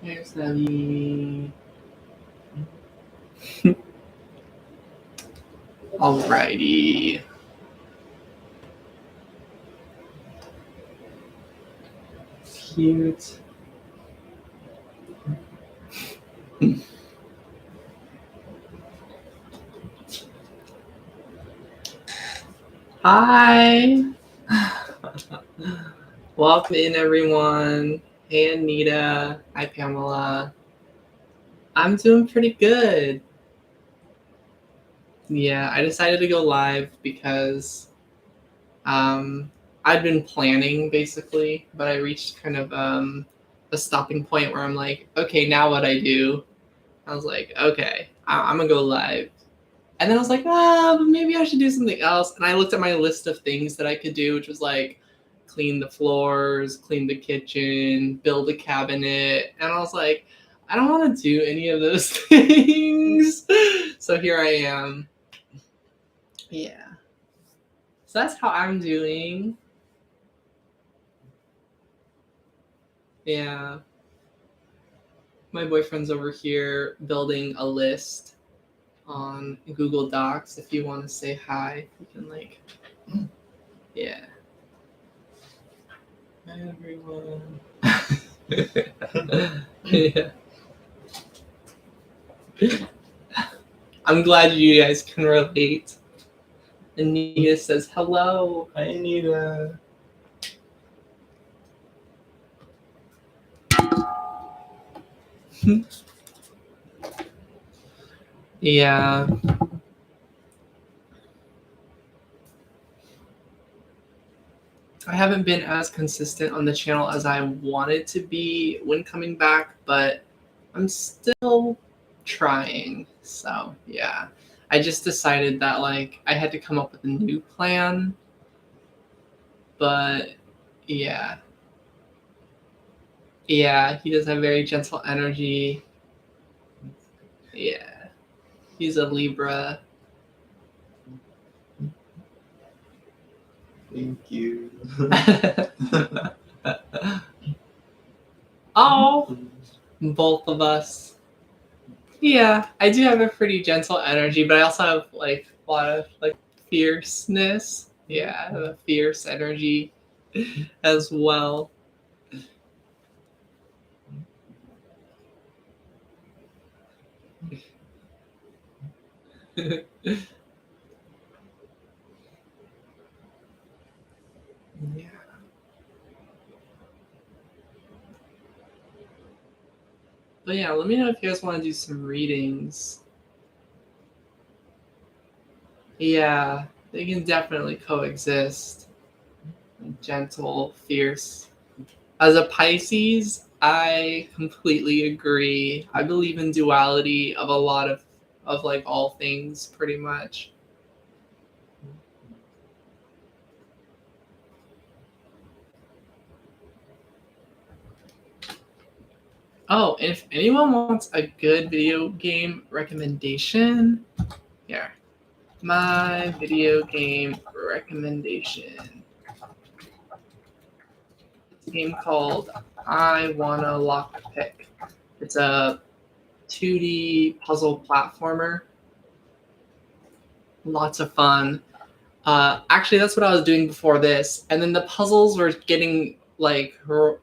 Here's Debbie. Alrighty. Cute. Hi. Welcome in, everyone. Hey, Anita. Hi, Pamela. I'm doing pretty good. Yeah, I decided to go live because I'd been planning basically, but I reached kind of a stopping point where I'm like, okay, now what I do? I was like, okay, I'm gonna go live. And then I was like, but maybe I should do something else. And I looked at my list of things that I could do, which was like clean the floors, clean the kitchen, build a cabinet. And I was like, I don't want to do any of those things. So here I am. Yeah. So that's how I'm doing. Yeah. My boyfriend's over here building a list on Google Docs. If you want to say hi, you can like, yeah. Hi everyone. Yeah. I'm glad you guys can relate. Anita says hello. Hi, Anita. Yeah. I haven't been as consistent on the channel as I wanted to be when coming back, but I'm still trying. So, yeah. I just decided that like I had to come up with a new plan. But yeah. Yeah, he does have very gentle energy. Yeah. He's a Libra. Thank you. Oh, both of us. Yeah, I do have a pretty gentle energy, but I also have like a lot of like fierceness. Yeah, I have a fierce energy as well. Yeah. But yeah, let me know if you guys want to do some readings. Yeah, they can definitely coexist. Gentle, fierce. As a Pisces, I completely agree. I believe in duality of a lot of like all things pretty much. Oh, and if anyone wants a good video game recommendation, here. My video game recommendation. It's a game called I Wanna Lockpick. It's a 2D puzzle platformer. Lots of fun. Actually, that's what I was doing before this, and then the puzzles were getting like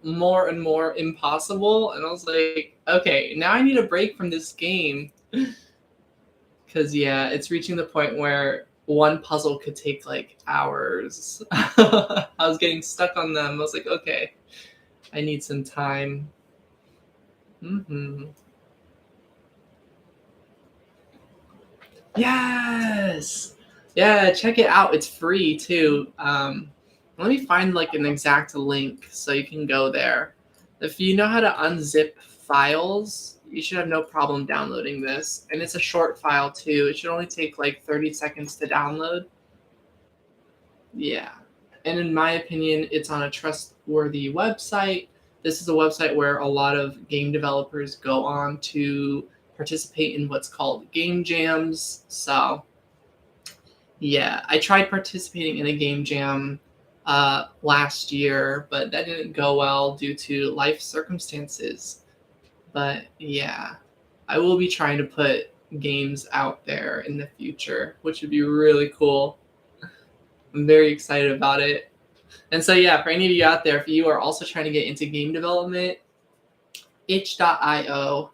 more and more impossible, and I was like, okay, now I need a break from this game, because yeah, it's reaching the point where one puzzle could take like hours. I was getting stuck on them. I was like, okay, I need some time. Yes. Yeah, check it out. It's free too. Let me find like an exact link so you can go there. If you know how to unzip files, you should have no problem downloading this. And it's a short file too. It should only take like 30 seconds to download. Yeah. And in my opinion, it's on a trustworthy website. This is a website where a lot of game developers go on to participate in what's called game jams. So yeah, I tried participating in a game jam last year, but that didn't go well due to life circumstances. But yeah, I will be trying to put games out there in the future, which would be really cool. I'm very excited about it. And so yeah, for any of you out there, if you are also trying to get into game development, itch.io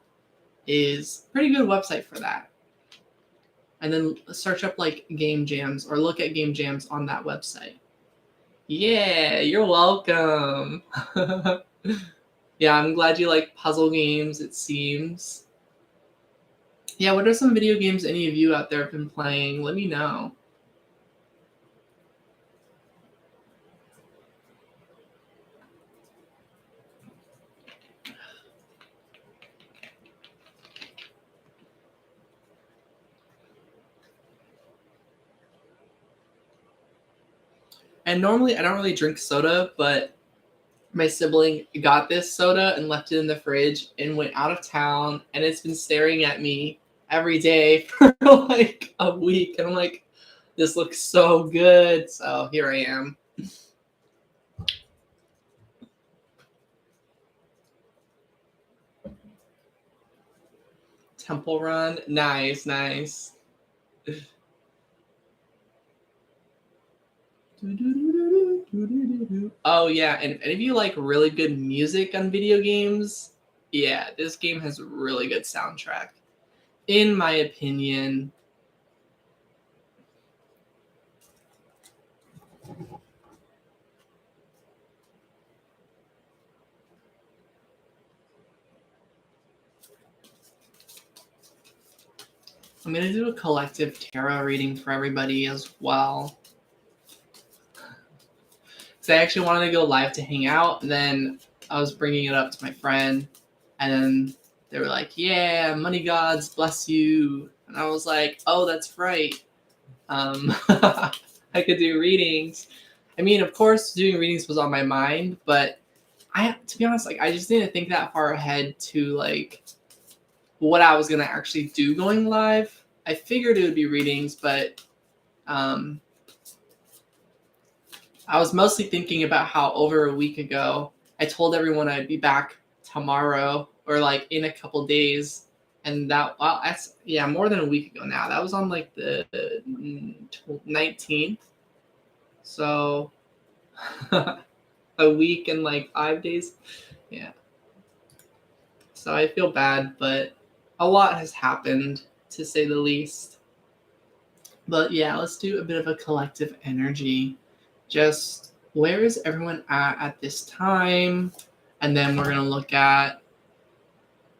is a pretty good website for that. And then search up like game jams or look at game jams on that website. Yeah, you're welcome. Yeah, I'm glad you like puzzle games, it seems. Yeah, what are some video games any of you out there have been playing? Let me know. And normally I don't really drink soda, but my sibling got this soda and left it in the fridge and went out of town, and it's been staring at me every day for like a week. And I'm like, this looks so good. So here I am. Temple Run. Nice, nice. Oh yeah, and if any of you like really good music on video games, yeah, this game has a really good soundtrack, in my opinion. I'm gonna do a collective tarot reading for everybody as well. So I actually wanted to go live to hang out, and then I was bringing it up to my friend, and then they were like, yeah, money gods bless you. And I was like, oh, that's right. I could do readings. I mean, of course, doing readings was on my mind, but to be honest, like I just didn't think that far ahead to like what I was gonna actually do going live. I figured it would be readings, but I was mostly thinking about how over a week ago I told everyone I'd be back tomorrow or like in a couple days, and that's more than a week ago now. That was on like the 19th, so a week and like 5 days. Yeah. So I feel bad, but a lot has happened to say the least. But yeah, let's do a bit of a collective energy. Just where is everyone at this time? And then we're going to look at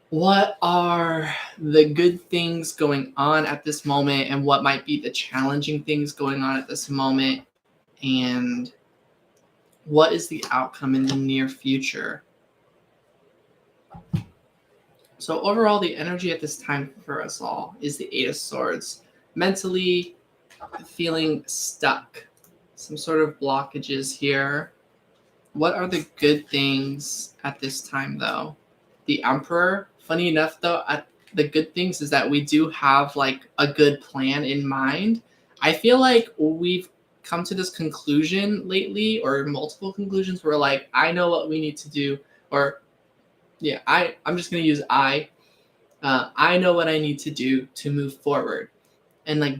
what are the good things going on at this moment and what might be the challenging things going on at this moment, and what is the outcome in the near future. So overall, the energy at this time for us all is the Eight of Swords. Mentally feeling stuck, some sort of blockages here. What are the good things at this time, though? The Emperor. Funny enough, though, the good things is that we do have like a good plan in mind. I feel like we've come to this conclusion lately, or multiple conclusions, where like I know what we need to do, or yeah, I'm just gonna use I know what I need to do to move forward, and like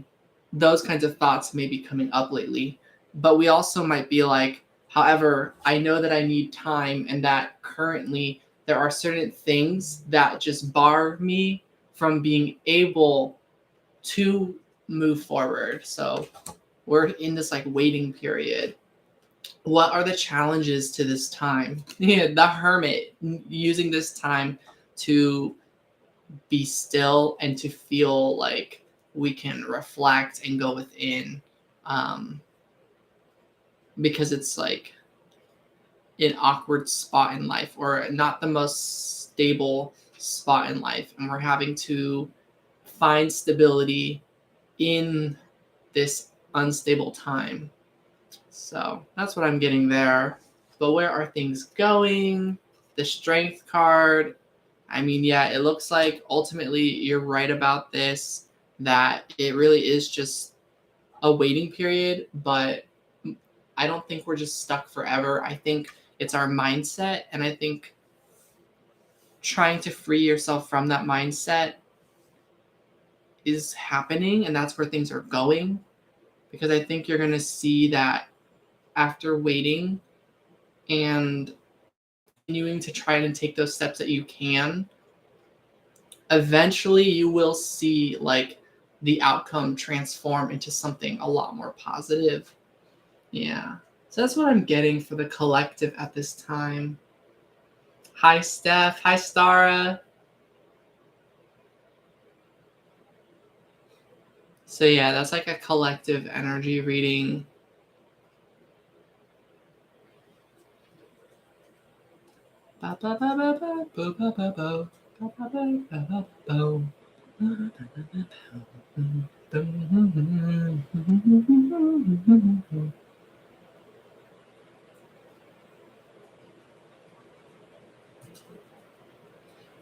those kinds of thoughts may be coming up lately. But we also might be like, however, I know that I need time, and that currently there are certain things that just bar me from being able to move forward. So we're in this like waiting period. What are the challenges to this time? Yeah, the Hermit, using this time to be still and to feel like we can reflect and go within, because it's like an awkward spot in life, or not the most stable spot in life, and we're having to find stability in this unstable time. So that's what I'm getting there. But where are things going? The Strength card. I mean, yeah, it looks like ultimately you're right about this, that it really is just a waiting period, but I don't think we're just stuck forever. I think it's our mindset, and I think trying to free yourself from that mindset is happening, and that's where things are going, because I think you're going to see that after waiting and continuing to try and take those steps that you can, eventually you will see like the outcome transform into something a lot more positive. Yeah. So that's what I'm getting for the collective at this time. Hi, Steph. Hi, Stara. So yeah, that's like a collective energy reading.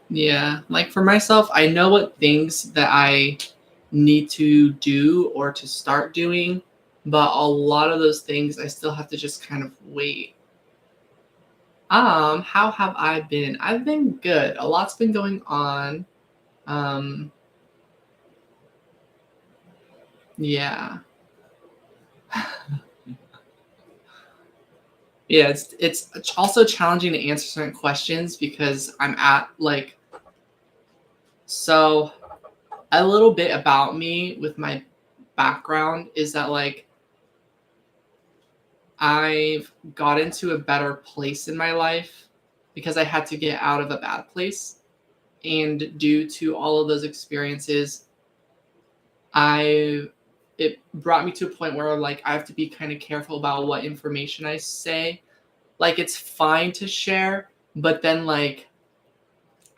Yeah, like for myself, I know what things that I need to do or to start doing, but a lot of those things I still have to just kind of wait. How have I been? I've been good. A lot's been going on. Um, yeah. Yeah, it's also challenging to answer certain questions because I'm at like, so a little bit about me with my background is that like I've got into a better place in my life because I had to get out of a bad place. And due to all of those experiences, I it brought me to a point where like I have to be kind of careful about what information I say. Like it's fine to share, but then like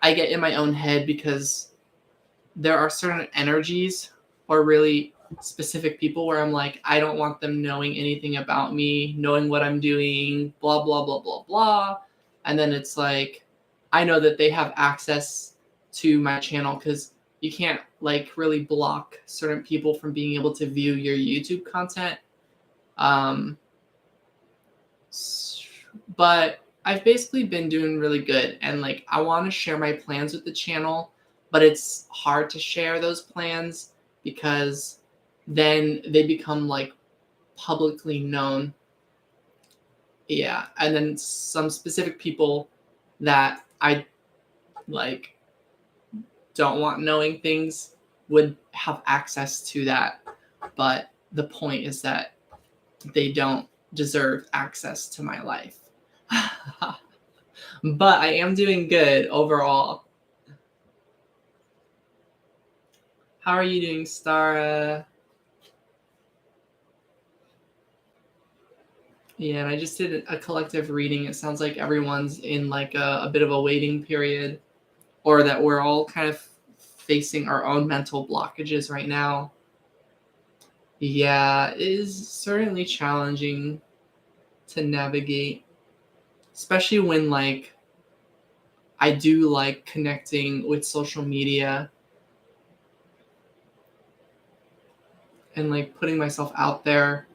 I get in my own head because there are certain energies or really specific people where I'm like, I don't want them knowing anything about me, knowing what I'm doing, blah, blah, blah, blah, blah. And then it's like, I know that they have access to my channel because you can't like really block certain people from being able to view your YouTube content. Um, but I've basically been doing really good, and like I want to share my plans with the channel, but it's hard to share those plans because then they become like publicly known. Yeah, and then some specific people that I like don't want knowing things would have access to that, but the point is that they don't deserve access to my life. But I am doing good overall. How are you doing, Stara? Yeah, and I just did a collective reading. It sounds like everyone's in like a bit of a waiting period, or that we're all kind of facing our own mental blockages right now. Yeah, it is certainly challenging to navigate, especially when like I do like connecting with social media and like putting myself out there.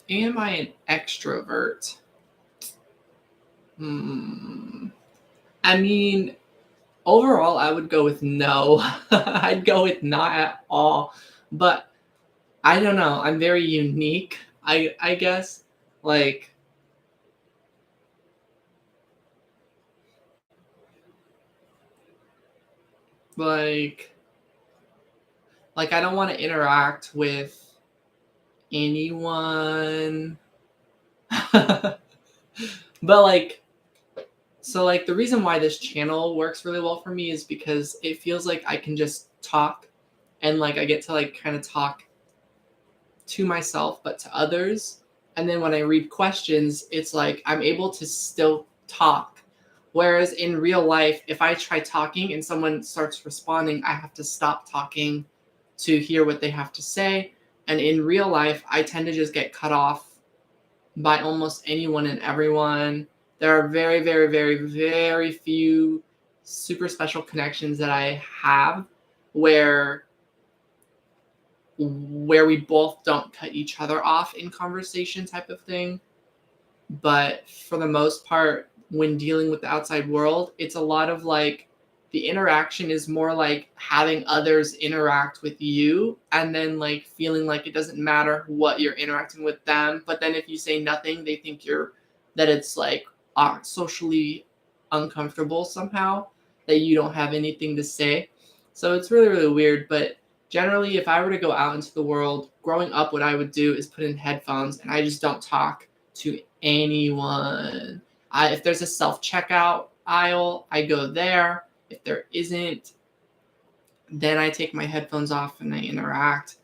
Am I an extrovert? I mean, overall, I would go with no. I'd go with not at all. But I don't know. I'm very unique, I guess. Like, like, like I don't want to interact with anyone. But like, so like the reason why this channel works really well for me is because it feels like I can just talk, and like I get to like kind of talk to myself but to others, And then when I read questions, it's like I'm able to still talk. Whereas in real life, if I try talking and someone starts responding, I have to stop talking to hear what they have to say. And in real life, I tend to just get cut off by almost anyone and everyone. There are very, very, very, very few super special connections that I have where we both don't cut each other off in conversation type of thing. But for the most part, when dealing with the outside world, it's a lot of like the interaction is more like having others interact with you and then like feeling like it doesn't matter what you're interacting with them. But then if you say nothing, they think that it's like socially uncomfortable somehow, that you don't have anything to say. So it's really, really weird. But generally, if I were to go out into the world, growing up, what I would do is put in headphones and I just don't talk to anyone. If there's a self-checkout aisle, I go there. If there isn't, then I take my headphones off and I interact.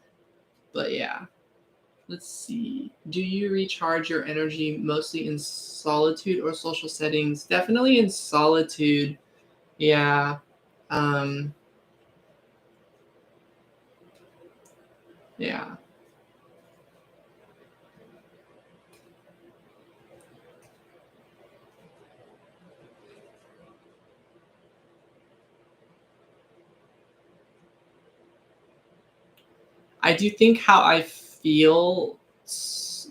But yeah, let's see. Do you recharge your energy mostly in solitude or social settings? Definitely in solitude. Yeah. Um, yeah. I do think how I feel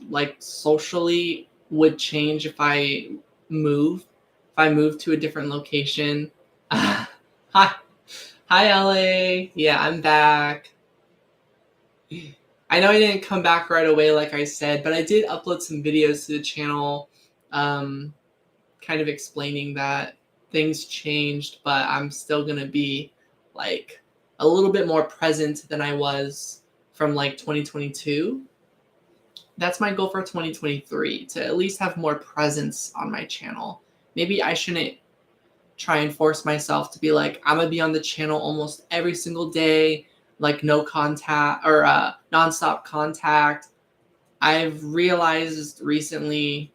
like socially would change if I move. If I move to a different location. Hi, hi, LA. Yeah, I'm back. I know I didn't come back right away, like I said, but I did upload some videos to the channel, um, kind of explaining that things changed, but I'm still gonna be like a little bit more present than I was from like 2022. That's my goal for 2023, to at least have more presence on my channel. Maybe I shouldn't try and force myself to be like, I'm gonna be on the channel almost every single day, like no contact or nonstop contact. I've realized recently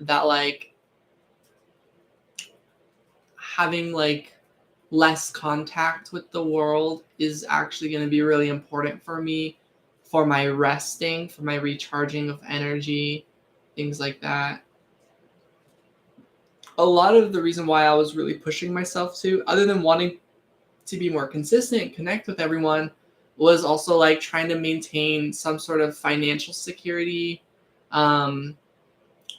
that like having like less contact with the world is actually going to be really important for me, for my resting, for my recharging of energy, things like that. A lot of the reason why I was really pushing myself to, other than wanting to be more consistent, connect with everyone, was also like trying to maintain some sort of financial security. Um,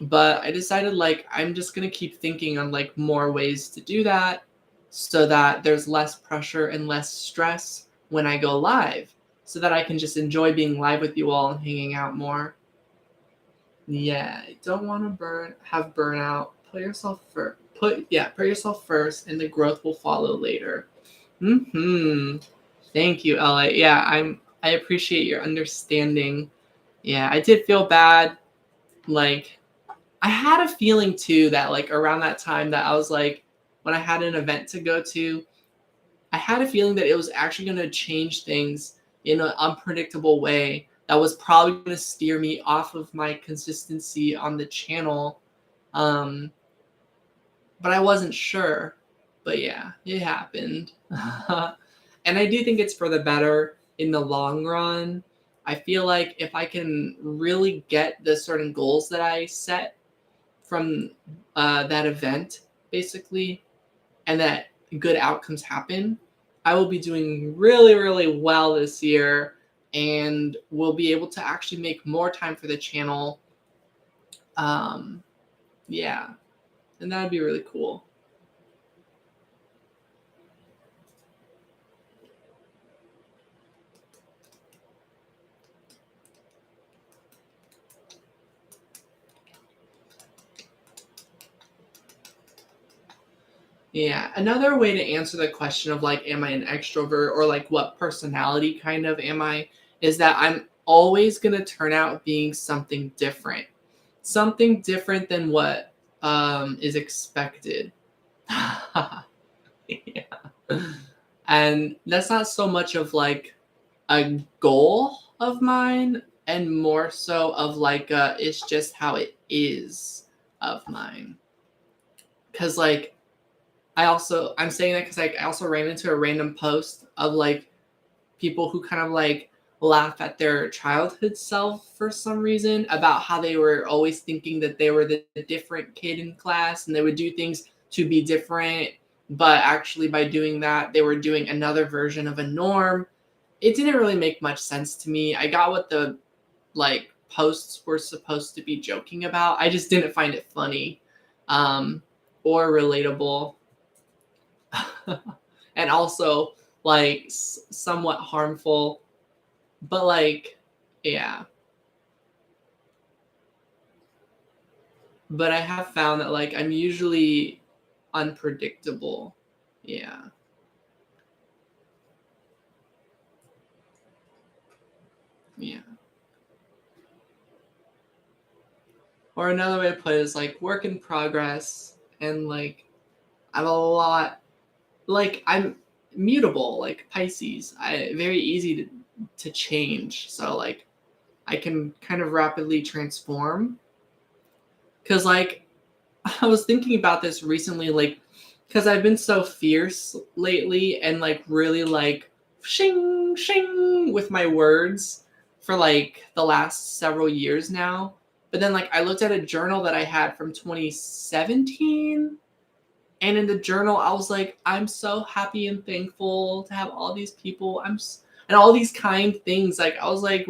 but I decided like I'm just gonna keep thinking on like more ways to do that, so that there's less pressure and less stress when I go live, so that I can just enjoy being live with you all and hanging out more. Yeah, don't want to have burnout. Put yourself first. Put yourself first, and the growth will follow later. Hmm. Thank you, LA. Yeah, I appreciate your understanding. Yeah, I did feel bad. Like I had a feeling too that like around that time that I was like, when I had an event to go to, I had a feeling that it was actually going to change things in an unpredictable way that was probably going to steer me off of my consistency on the channel. Um, but I wasn't sure. But yeah, it happened. And I do think it's for the better in the long run. I feel like if I can really get the certain goals that I set from that event, basically, and that good outcomes happen, I will be doing really, really well this year and will be able to actually make more time for the channel. Um, yeah, and that would be really cool. Yeah, another way to answer the question of like, am I an extrovert or like what personality kind of am I, is that I'm always going to turn out being something different than what is expected. Yeah. And that's not so much of like a goal of mine. and more so of like it's just how it is of mine. Because like I'm saying that because like I also ran into a random post of like people who kind of like laugh at their childhood self for some reason about how they were always thinking that they were the different kid in class and they would do things to be different, but actually by doing that they were doing another version of a norm. It didn't really make much sense to me. I got what the like posts were supposed to be joking about. I just didn't find it funny or relatable. And also like somewhat harmful, but like yeah, but I have found that like I'm usually unpredictable. Yeah. Yeah. Or another way to put it is like work in progress, and like I'm a lot like I'm mutable like Pisces. I very easy to change. So like I can kind of rapidly transform. Cause like I was thinking about this recently, like because I've been so fierce lately and like really like shing shing with my words for like the last several years now. But then like I looked at a journal that I had from 2017, and in the journal I was like, I'm so happy and thankful to have all these people. And all these kind things. Like I was like,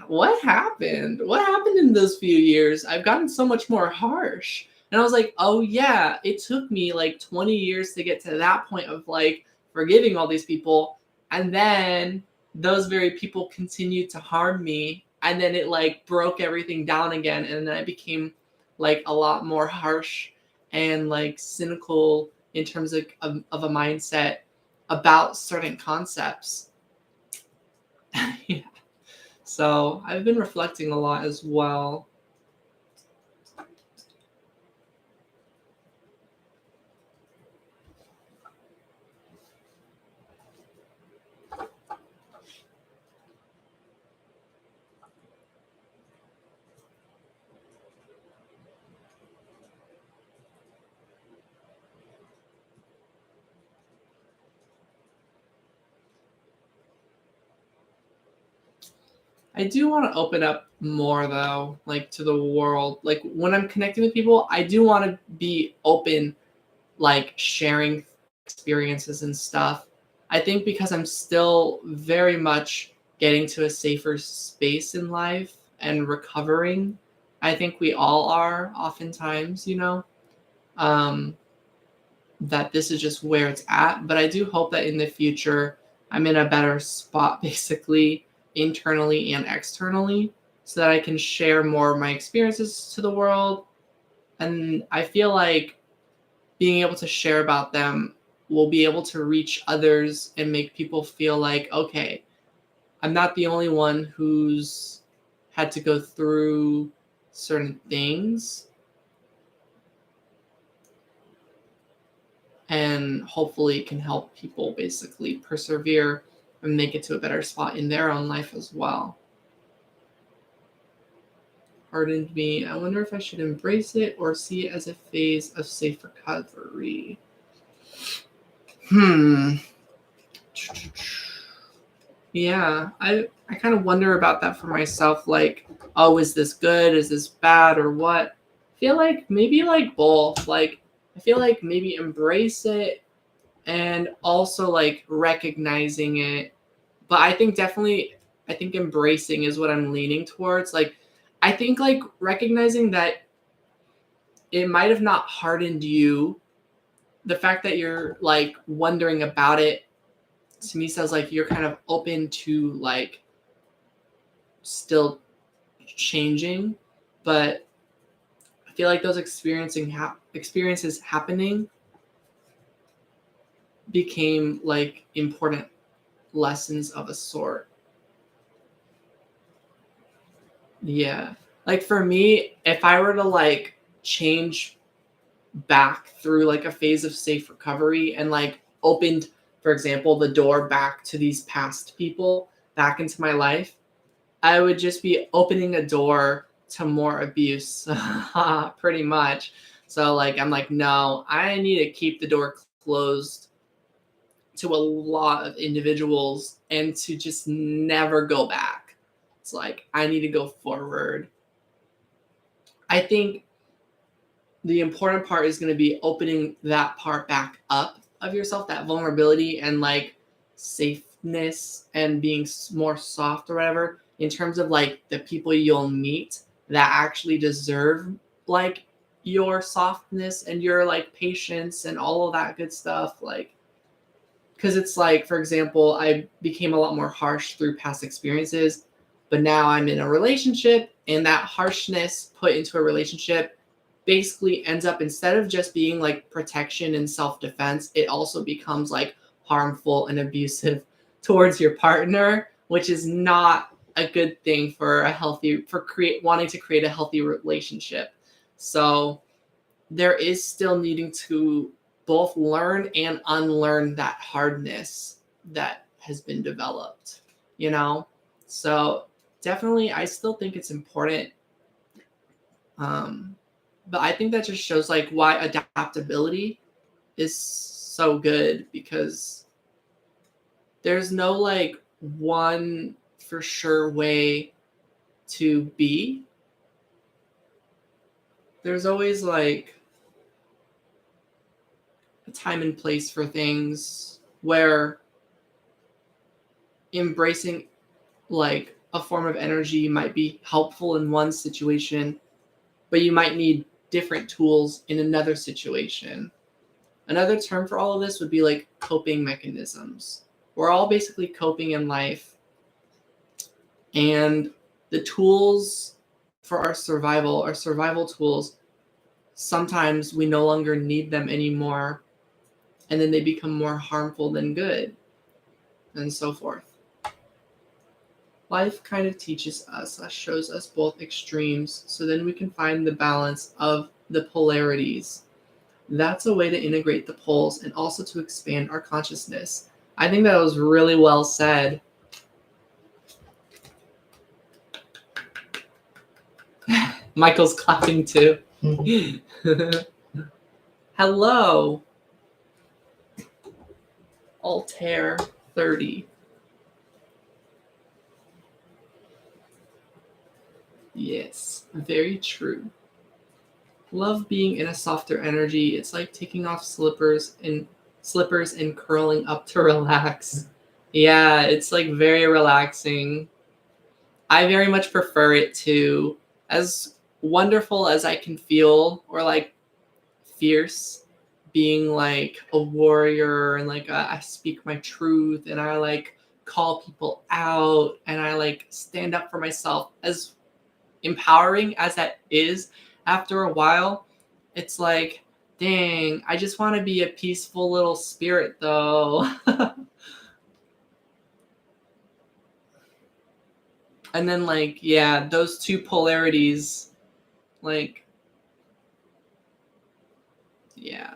what happened? What happened in those few years? I've gotten so much more harsh. And I was like, oh yeah, it took me like 20 years to get to that point of like forgiving all these people. And then those very people continued to harm me. And then it like broke everything down again. And then I became like a lot more harsh and like cynical in terms of a mindset about certain concepts. Yeah. So I've been reflecting a lot as well. I do want to open up more though, like to the world. Like when I'm connecting with people, I do want to be open, like sharing experiences and stuff. I think because I'm still very much getting to a safer space in life and recovering. I think we all are oftentimes, um, that this is just where it's at. But I do hope that in the future, I'm in a better spot, basically, internally and externally, so that I can share more of my experiences to the world. And I feel like being able to share about them will be able to reach others and make people feel like, okay, I'm not the only one who's had to go through certain things. And hopefully it can help people basically persevere and make it to a better spot in their own life as well. Hardened me. I wonder if I should embrace it or see it as a phase of safe recovery. Yeah, I kind of wonder about that for myself. Like, oh, is this good? Is this bad or what? I feel like maybe like both. Like, I feel like maybe embrace it and also like recognizing it. But I think definitely, I think embracing is what I'm leaning towards. Like, I think like recognizing that it might have not hardened you. The fact that you're like wondering about it to me says like you're kind of open to like still changing, but I feel like those experiences happening became like important lessons of a sort. Yeah. Like for me, if I were to like change back through like a phase of safe recovery and like opened, for example, the door back to these past people back into my life, I would just be opening a door to more abuse, pretty much. So like I'm like, no, I need to keep the door closed to a lot of individuals and to just never go back. It's like I need to go forward. I think the important part is going to be opening that part back up of yourself, that vulnerability and like safeness and being more soft or whatever, in terms of like the people you'll meet that actually deserve like your softness and your like patience and all of that good stuff. Like, because it's like, for example, I became a lot more harsh through past experiences, but now I'm in a relationship, and that harshness put into a relationship basically ends up, instead of just being like protection and self-defense, it also becomes like harmful and abusive towards your partner, which is not a good thing for wanting to create a healthy relationship. So there is still needing to both learn and unlearn that hardness that has been developed, you know? So definitely, I still think it's important. But I think that just shows like why adaptability is so good, because there's no like one for sure way to be. There's always like a time and place for things where embracing like a form of energy might be helpful in one situation, but you might need different tools in another situation. Another term for all of this would be like coping mechanisms. We're all basically coping in life, and the tools for our survival tools, sometimes we no longer need them anymore, and then they become more harmful than good, and so forth. Life kind of teaches us, shows us both extremes, so then we can find the balance of the polarities. That's a way to integrate the poles and also to expand our consciousness. I think that was really well said. Michael's clapping too. Hello, Altair 30. Yes, very true. Love being in a softer energy. It's like taking off slippers and curling up to relax. Yeah, it's like very relaxing. I very much prefer it to, as wonderful as I can feel, or like fierce, being like a warrior, and like I speak my truth and I like call people out and I like stand up for myself. As empowering as that is, after a while, it's like, dang, I just want to be a peaceful little spirit though. And then like, yeah, those two polarities, like, yeah.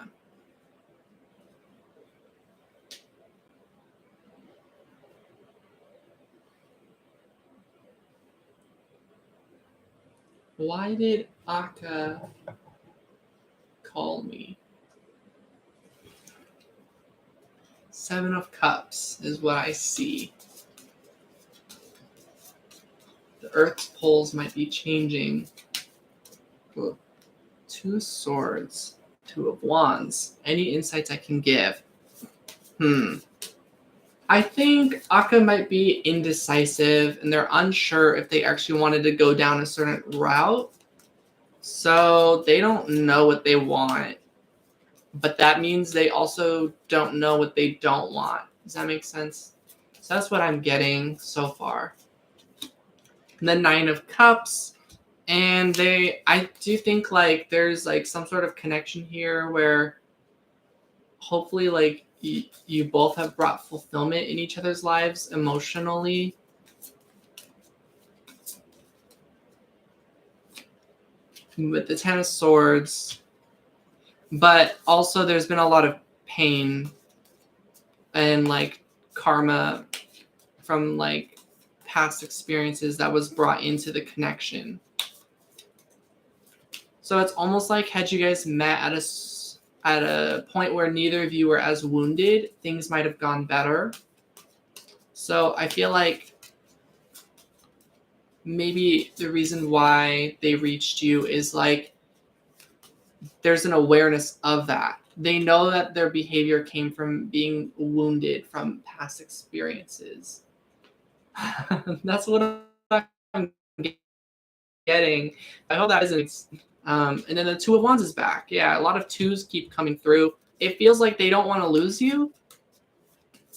Why did Akka call me? 7 of Cups is what I see. The Earth's poles might be changing. 2 Swords, 2 of Wands. Any insights I can give? I think Akka might be indecisive and they're unsure if they actually wanted to go down a certain route. So they don't know what they want. But that means they also don't know what they don't want. Does that make sense? So that's what I'm getting so far. And then 9 of Cups. And I do think like there's like some sort of connection here where hopefully like you both have brought fulfillment in each other's lives emotionally. With the 10 of Swords. But also there's been a lot of pain and like karma from like past experiences that was brought into the connection. So it's almost like had you guys met at a point where neither of you were as wounded, things might have gone better. So I feel like maybe the reason why they reached you is like there's an awareness of that. They know that their behavior came from being wounded from past experiences. That's what I'm getting. I hope that isn't. And then the Two of Wands is back. Yeah, a lot of twos keep coming through. It feels like they don't want to lose you.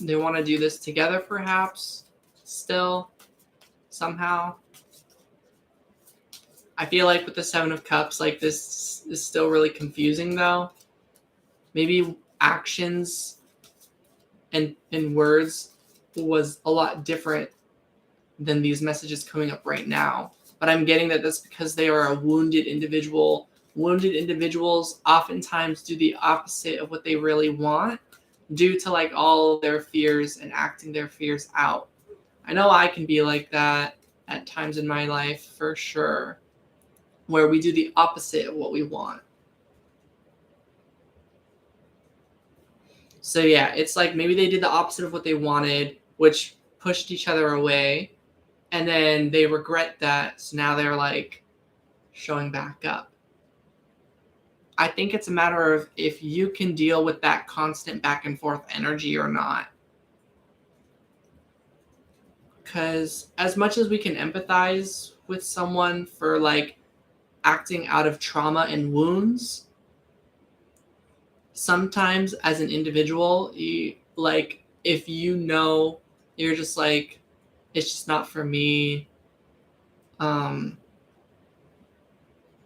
They want to do this together, perhaps, still, somehow. I feel like with the Seven of Cups, like this is still really confusing, though. Maybe actions and words was a lot different than these messages coming up right now. But I'm getting that that's because they are a wounded individual. Wounded individuals oftentimes do the opposite of what they really want due to like all of their fears and acting their fears out. I know I can be like that at times in my life for sure, where we do the opposite of what we want. So yeah, it's like maybe they did the opposite of what they wanted, which pushed each other away. And then they regret that. So now they're like showing back up. I think it's a matter of if you can deal with that constant back and forth energy or not. Because as much as we can empathize with someone for like acting out of trauma and wounds, sometimes as an individual, you, like if you know you're just like, it's just not for me,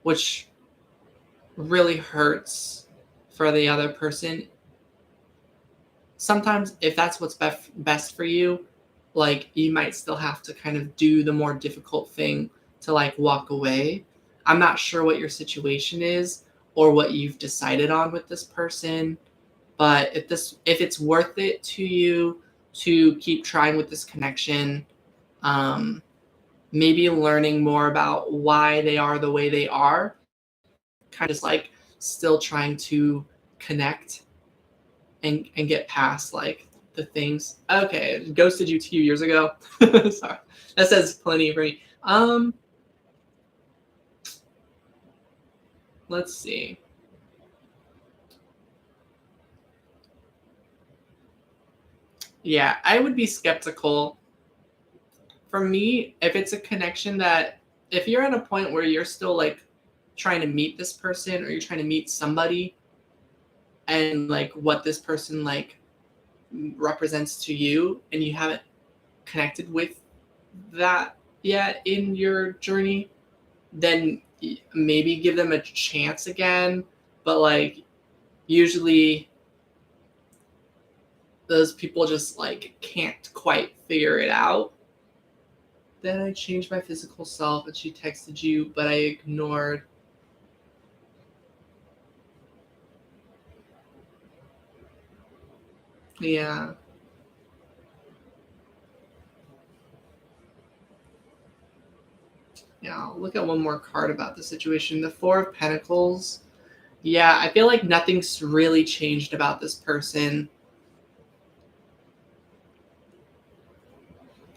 which really hurts for the other person. Sometimes if that's what's best for you, like you might still have to kind of do the more difficult thing to like walk away. I'm not sure what your situation is or what you've decided on with this person, but if it's worth it to you to keep trying with this connection, maybe learning more about why they are the way they are, kind of just like still trying to connect and get past like the things. Okay, ghosted you 2 years ago. Sorry, that says plenty for me. Let's see. Yeah, I would be skeptical. For me, if it's a connection that, if you're at a point where you're still like trying to meet this person or you're trying to meet somebody and like what this person like represents to you and you haven't connected with that yet in your journey, then maybe give them a chance again. But like usually those people just like can't quite figure it out. Then I changed my physical self and she texted you, but I ignored. Yeah. Yeah, I'll look at one more card about the situation. The Four of Pentacles. Yeah, I feel like nothing's really changed about this person.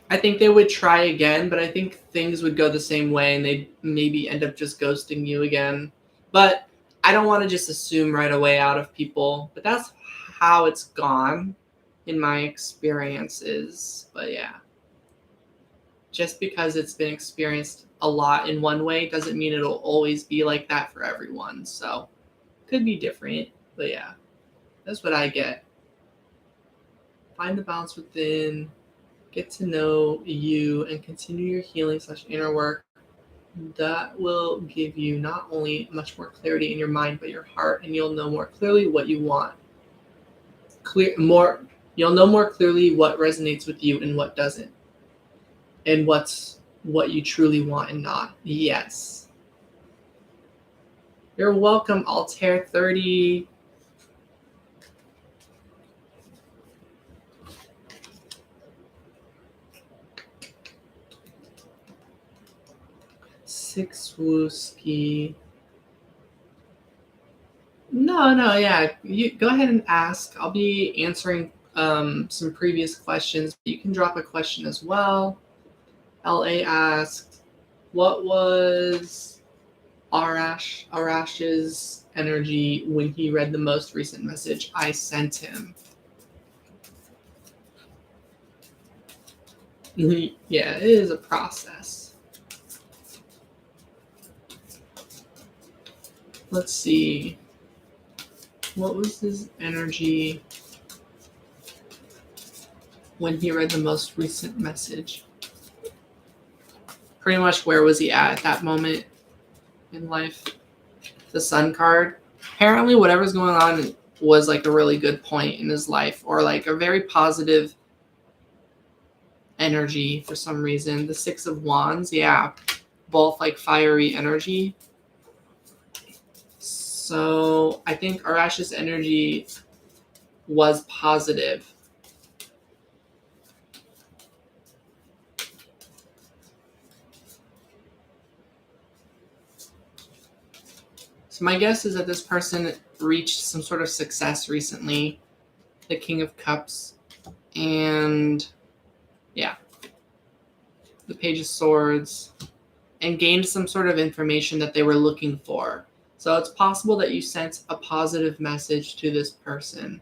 I think they would try again, but I think things would go the same way and they'd maybe end up just ghosting you again. But I don't want to just assume right away out of people, but that's how it's gone in my experiences. But yeah, just because it's been experienced a lot in one way doesn't mean it'll always be like that for everyone. So could be different, but yeah, that's what I get. Find the balance within, get to know you, and continue your healing / inner work. That will give you not only much more clarity in your mind, but your heart, and you'll know more clearly what you want. You'll know more clearly what resonates with you and what doesn't, and what you truly want and not. Yes. You're welcome, Altair 30. Six Wooski. No, yeah. You go ahead and ask. I'll be answering some previous questions. You can drop a question as well. LA asked, what was Arash's energy when he read the most recent message I sent him? Yeah, it is a process. Let's see. What was his energy when he read the most recent message? Pretty much where was he at that moment in life? The Sun card. Apparently, whatever's going on was like a really good point in his life, or like a very positive energy for some reason. The Six of Wands, yeah, both like fiery energy. So I think Arash's energy was positive. So my guess is that this person reached some sort of success recently, the King of Cups, and yeah, the Page of Swords, and gained some sort of information that they were looking for. So it's possible that you sent a positive message to this person.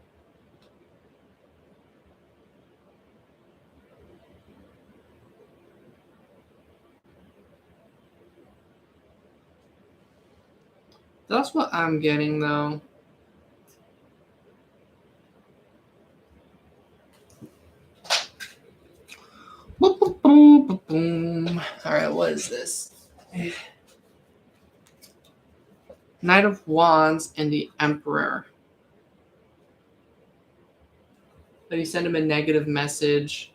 That's what I'm getting, though. Boom, boom, boom, boom, boom. All right, what is this? Knight of Wands and the Emperor. So you send him a negative message.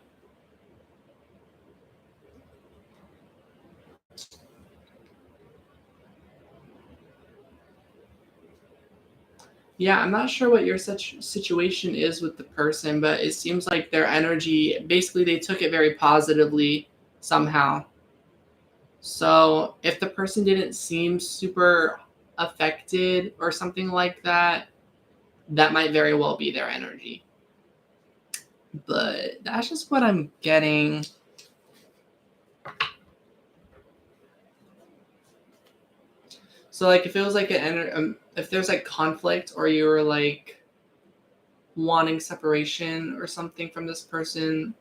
Yeah, I'm not sure what your such situation is with the person, but it seems like their energy, basically they took it very positively somehow. So if the person didn't seem super affected or something like that, that might very well be their energy. But that's just what I'm getting. So like if it was like if there's like conflict, or you were like wanting separation or something from this person,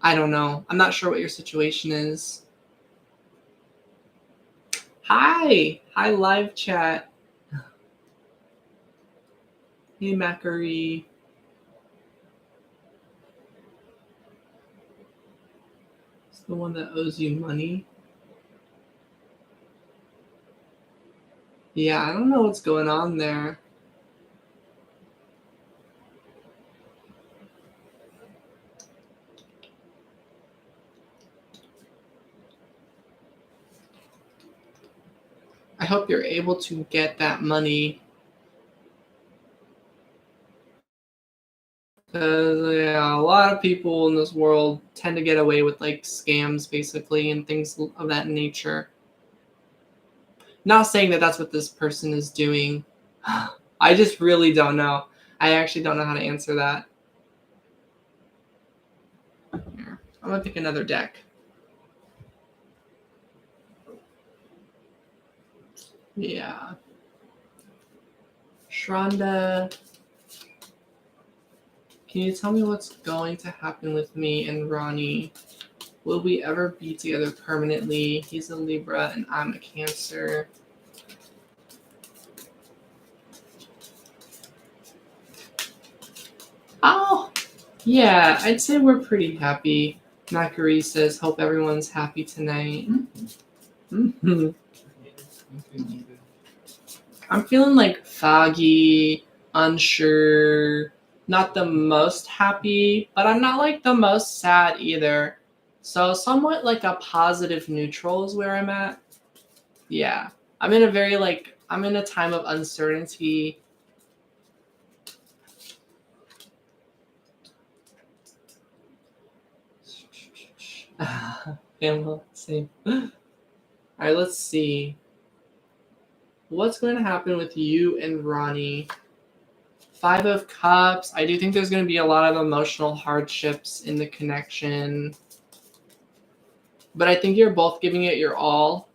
I don't know. I'm not sure what your situation is. Hi live chat. Hey Macari. It's the one that owes you money. Yeah, I don't know what's going on there. I hope you're able to get that money. Because yeah, a lot of people in this world tend to get away with like scams, basically, and things of that nature. Not saying that that's what this person is doing. I just really don't know. I actually don't know how to answer that. Here, I'm gonna pick another deck. Yeah. Shronda, can you tell me what's going to happen with me and Ronnie? Will we ever be together permanently? He's a Libra and I'm a Cancer. Oh, yeah, I'd say we're pretty happy. Macari says, hope everyone's happy tonight. Mm-hmm. I'm feeling like foggy, unsure, not the most happy, but I'm not like the most sad either. So somewhat like a positive neutral is where I'm at. Yeah. I'm in a time of uncertainty. Yeah, well, same. All right, let's see. What's going to happen with you and Ronnie? 5 of Cups. I do think there's going to be a lot of emotional hardships in the connection. But I think you're both giving it your all.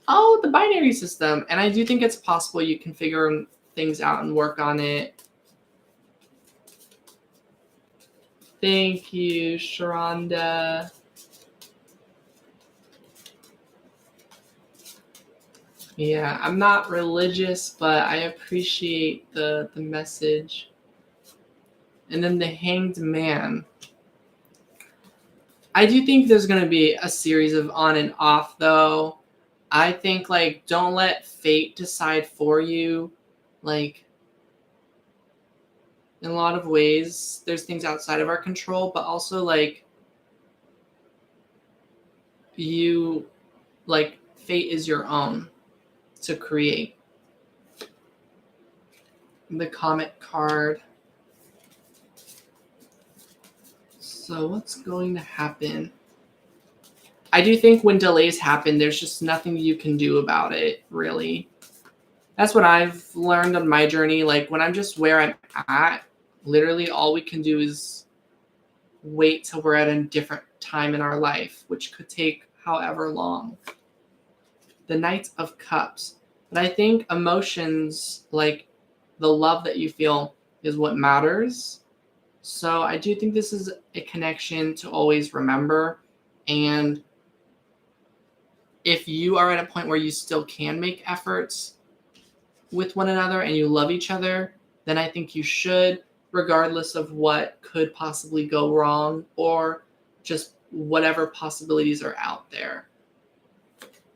Oh, the binary system. And I do think it's possible you can figure things out and work on it. Thank you, Sharonda. Yeah, I'm not religious, but I appreciate the message. And then the Hanged Man. I do think there's going to be a series of on and off, though. I think, like, don't let fate decide for you. Like, in a lot of ways, there's things outside of our control, but also, like, fate is your own to create. The Comet card. So what's going to happen? I do think when delays happen, there's just nothing you can do about it, really. That's what I've learned on my journey. Like, when I'm just where I'm at, literally all we can do is wait till we're at a different time in our life, which could take however long. The Knight of Cups. But I think emotions, like the love that you feel, is what matters. So I do think this is a connection to always remember. And if you are at a point where you still can make efforts with one another and you love each other, then I think you should, regardless of what could possibly go wrong or just whatever possibilities are out there.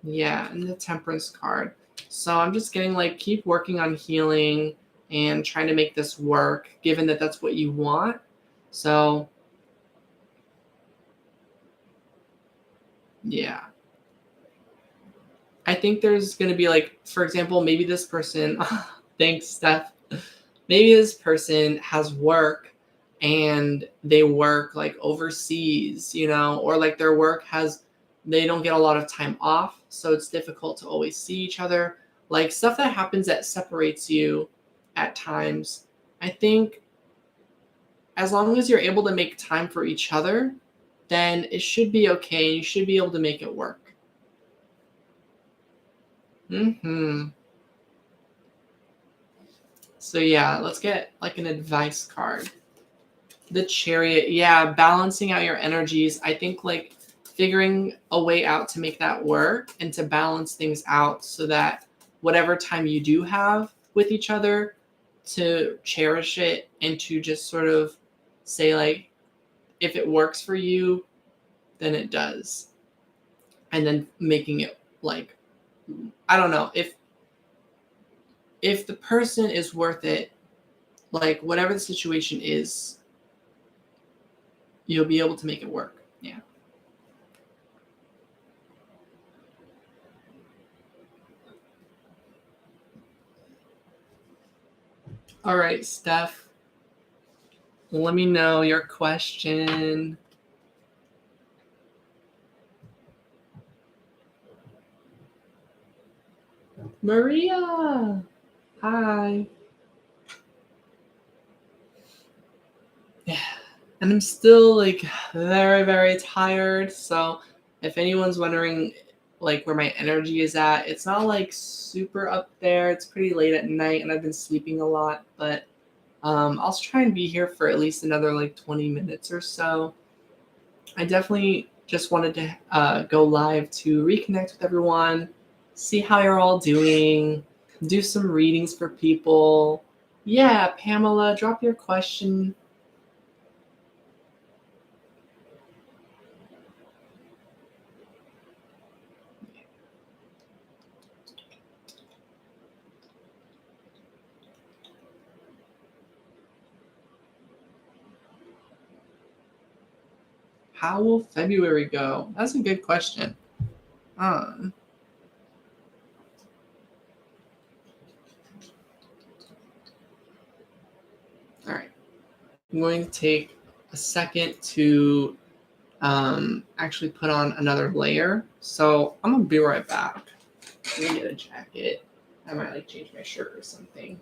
Yeah, and the Temperance card. So I'm just getting, like, keep working on healing and trying to make this work, given that that's what you want. So, yeah. I think there's going to be, like, for example, maybe this person, thanks, Steph. Maybe this person has work and they work, like, overseas, or like their work they don't get a lot of time off. So it's difficult to always see each other. Like, stuff that happens that separates you at times. I think as long as you're able to make time for each other, then it should be okay. You should be able to make it work. So yeah, let's get, like, an advice card. The Chariot. Yeah, balancing out your energies. I think, like, figuring a way out to make that work and to balance things out so that whatever time you do have with each other, to cherish it and to just sort of say, like, if it works for you, then it does. And then making it, like, I don't know, if the person is worth it, like, whatever the situation is, you'll be able to make it work. Yeah. All right, Steph. Let me know your question. Maria. Hi. Yeah. And I'm still, like, very, very tired. So if anyone's wondering, like, where my energy is at, it's not, like, super up there. It's pretty late at night and I've been sleeping a lot. But I'll try and be here for at least another, like, 20 minutes or so. I definitely just wanted to go live to reconnect with everyone, see how you're all doing, do some readings for people. Yeah, Pamela, drop your question. How will February go? That's a good question. All right. I'm going to take a second to actually put on another layer. So I'm gonna be right back. Let me get a jacket. I might like change my shirt or something.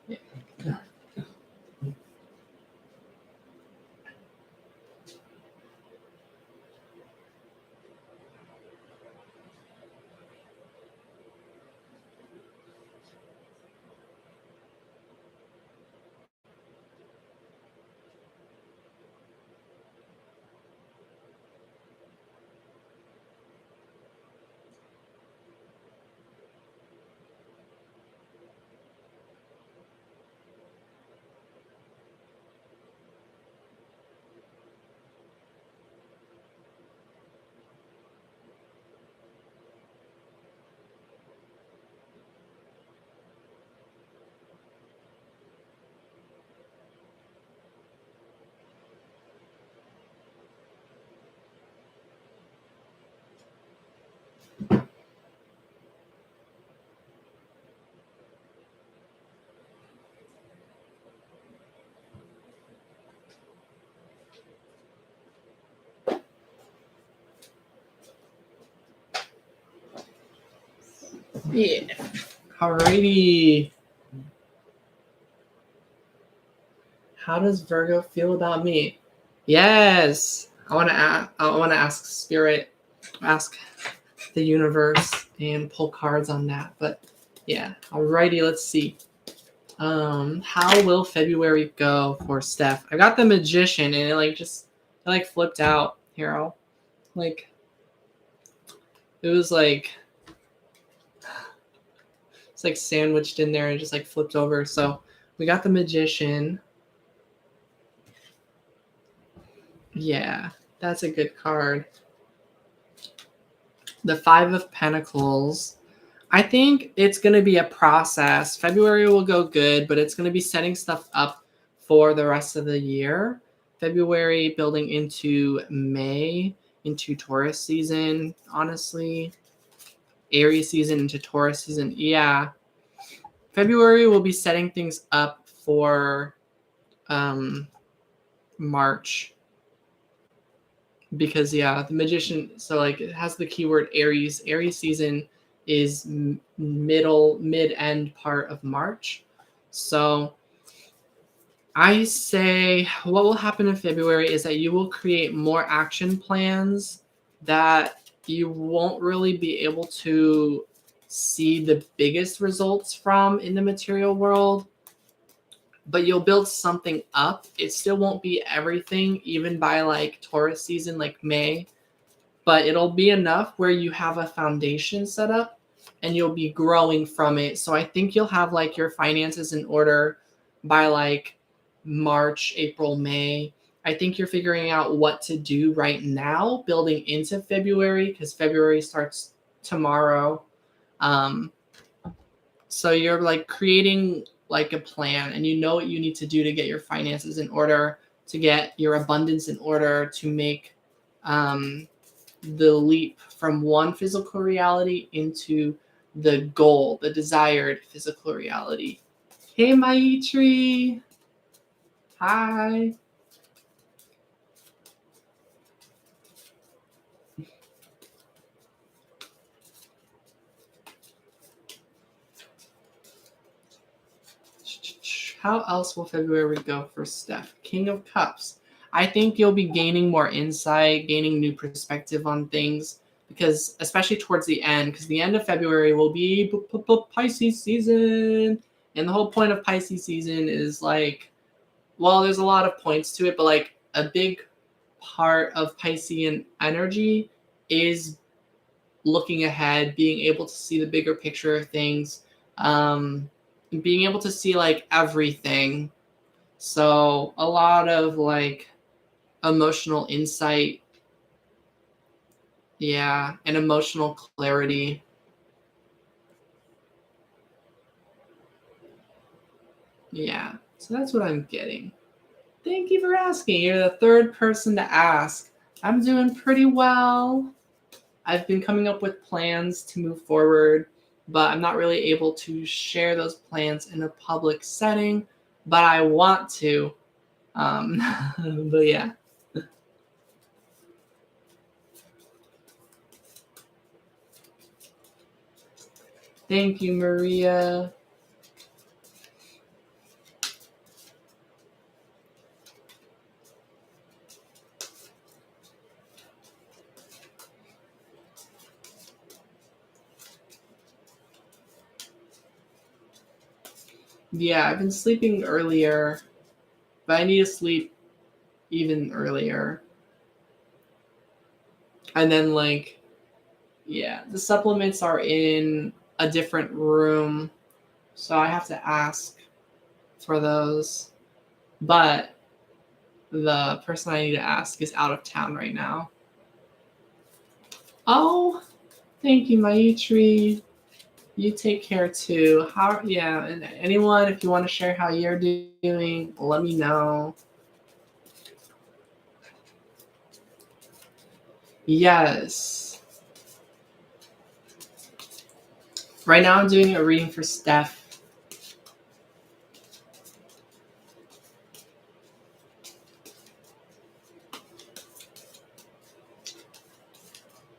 Yeah. Yeah. Alrighty. How does Virgo feel about me? Yes. I want to ask Spirit, ask the universe, and pull cards on that. But yeah. Alrighty. Let's see. How will February go for Steph? I got the Magician, and it flipped out. Here, I'll like. It was like it's like sandwiched in there and just like flipped over. So we got the Magician. Yeah, that's a good card. The Five of Pentacles. I think it's going to be a process. February will go good, but it's going to be setting stuff up for the rest of the year. February building into May, into Taurus season, honestly. Aries season into Taurus season. Yeah. February will be setting things up for March. Because the Magician, so like it has the keyword Aries. Aries season is mid-end part of March. So I say what will happen in February is that you will create more action plans that you won't really be able to see the biggest results from in the material world, but you'll build something up. It still won't be everything, even by like Taurus season, like May, but it'll be enough where you have a foundation set up and you'll be growing from it. So I think you'll have like your finances in order by like March, April, May. I think you're figuring out what to do right now, building into February, because February starts tomorrow. So you're like creating like a plan, and you know what you need to do to get your finances in order, to get your abundance in order, to make the leap from one physical reality into the goal, the desired physical reality. Hey, Maitri. Hi. How else will February go for Steph? King of Cups. I think you'll be gaining more insight, gaining new perspective on things, because especially towards the end, because the end of February will be Pisces season. And the whole point of Pisces season is like, well, there's a lot of points to it, but like a big part of Piscean energy is looking ahead, being able to see the bigger picture of things, being able to see like everything. So a lot of like emotional insight, yeah, and emotional clarity. Yeah, so that's what I'm getting. Thank you for asking. You're the third person to ask. I'm doing pretty well. I've been coming up with plans to move forward, but I'm not really able to share those plans in a public setting, but I want to. But yeah. Thank you, Maria. Yeah, I've been sleeping earlier, but I need to sleep even earlier. And then, like, yeah, the supplements are in a different room, so I have to ask for those. But the person I need to ask is out of town right now. Oh, thank you, Maitri. You take care too. How? Yeah, and anyone, if you want to share how you're doing, let me know. Yes. Right now, I'm doing a reading for Steph.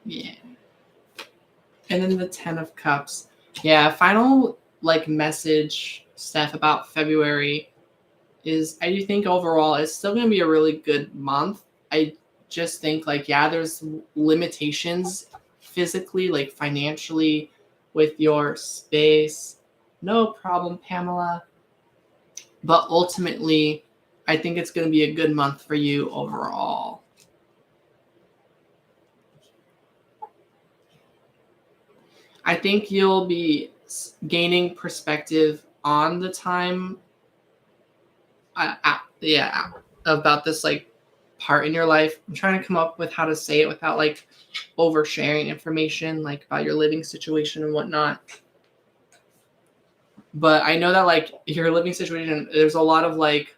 Yeah. And then the 10 of Cups. Yeah, final like message, Steph, about February is I do think overall it's still going to be a really good month. I just think like, yeah, there's limitations physically, like financially with your space. No problem, Pamela. But ultimately, I think it's going to be a good month for you overall. I think you'll be gaining perspective on the time about this like part in your life. I'm trying to come up with how to say it without like oversharing information like about your living situation and whatnot. But I know that like your living situation, there's a lot of like,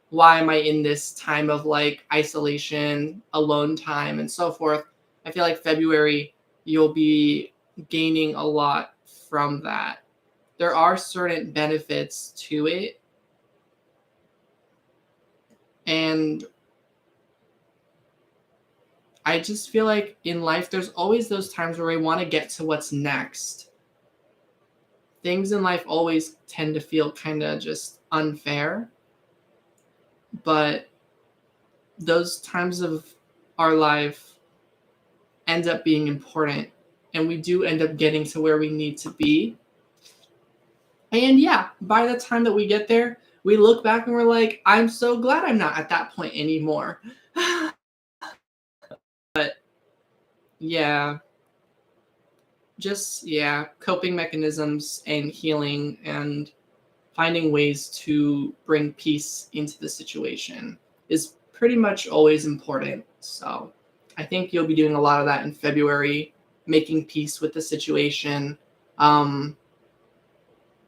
why am I in this time of like isolation, alone time, and so forth. I feel like February you'll be gaining a lot from that. There are certain benefits to it, and I just feel like in life there's always those times where we want to get to what's next. Things in life always tend to feel kind of just unfair, but those times of our life end up being important, and we do end up getting to where we need to be. And yeah, by the time that we get there, we look back and we're like, I'm so glad I'm not at that point anymore. But yeah, just yeah, coping mechanisms and healing and finding ways to bring peace into the situation is pretty much always important. So I think you'll be doing a lot of that in February, making peace with the situation, um,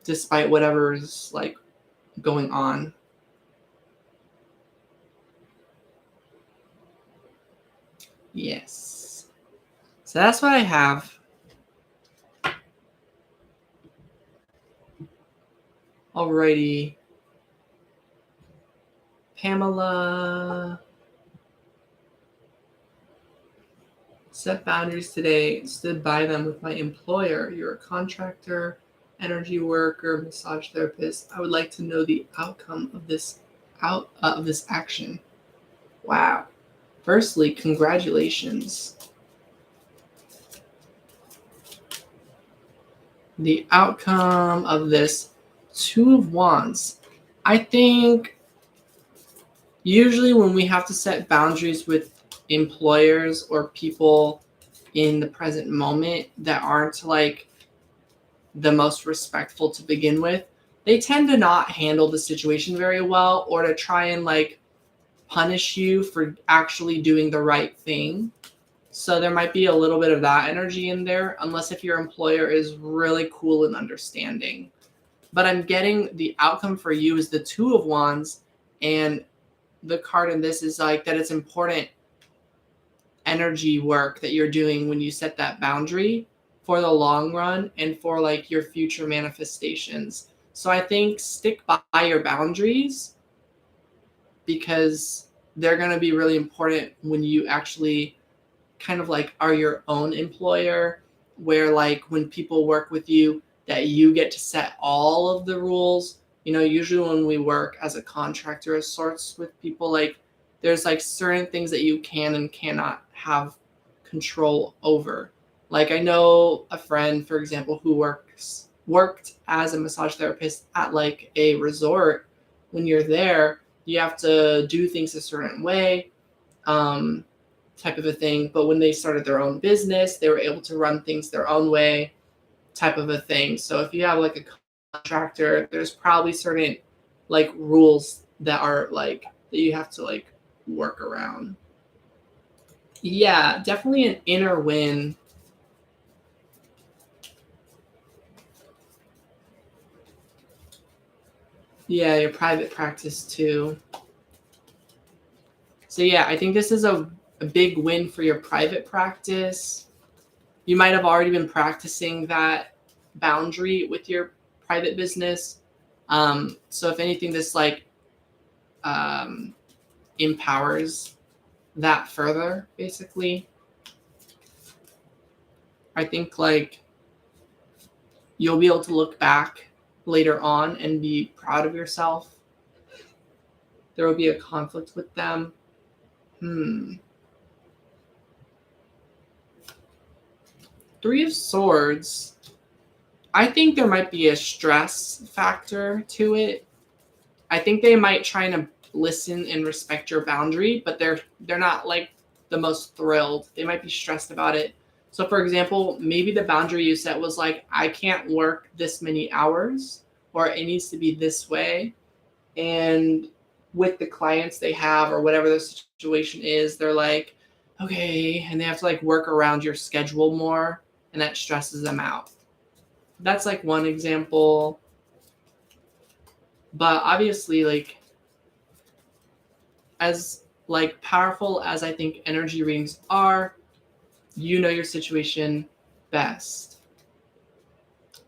despite whatever's like going on. Yes. So that's what I have. Alrighty. Pamela. Set boundaries today. Stood by them with my employer. You're a contractor, energy worker, massage therapist. I would like to know the outcome of this action. Wow. Firstly, congratulations. The outcome of this 2 of Wands. I think usually when we have to set boundaries with employers or people in the present moment that aren't like the most respectful to begin with, they tend to not handle the situation very well, or to try and like punish you for actually doing the right thing. So there might be a little bit of that energy in there, unless if your employer is really cool and understanding. But I'm getting the outcome for you is the 2 of Wands, and the card in this is like that it's important energy work that you're doing when you set that boundary for the long run and for like your future manifestations. So I think stick by your boundaries because they're going to be really important when you actually kind of like are your own employer, where like when people work with you that you get to set all of the rules. Usually when we work as a contractor of sorts with people, like there's like certain things that you can and cannot have control over. Like I know a friend, for example, who worked as a massage therapist at like a resort. When you're there, you have to do things a certain way, type of a thing. But when they started their own business, they were able to run things their own way, type of a thing. So if you have like a contractor, there's probably certain like rules that are like that you have to like work around. Yeah, definitely an inner win. Yeah, your private practice too. So yeah, I think this is a big win for your private practice. You might have already been practicing that boundary with your private business. So if anything, this like empowers that further, basically. I think like you'll be able to look back later on and be proud of yourself. There will be a conflict with them. Three of Swords. I think there might be a stress factor to it. I think they might try to listen and respect your boundary, but they're not like the most thrilled. They might be stressed about it. So for example, maybe the boundary you set was like, I can't work this many hours, or it needs to be this way. And with the clients they have or whatever the situation is, they're like, okay, and they have to like work around your schedule more, and that stresses them out. That's like one example. But obviously, like, as like powerful as I think energy readings are, you know your situation best.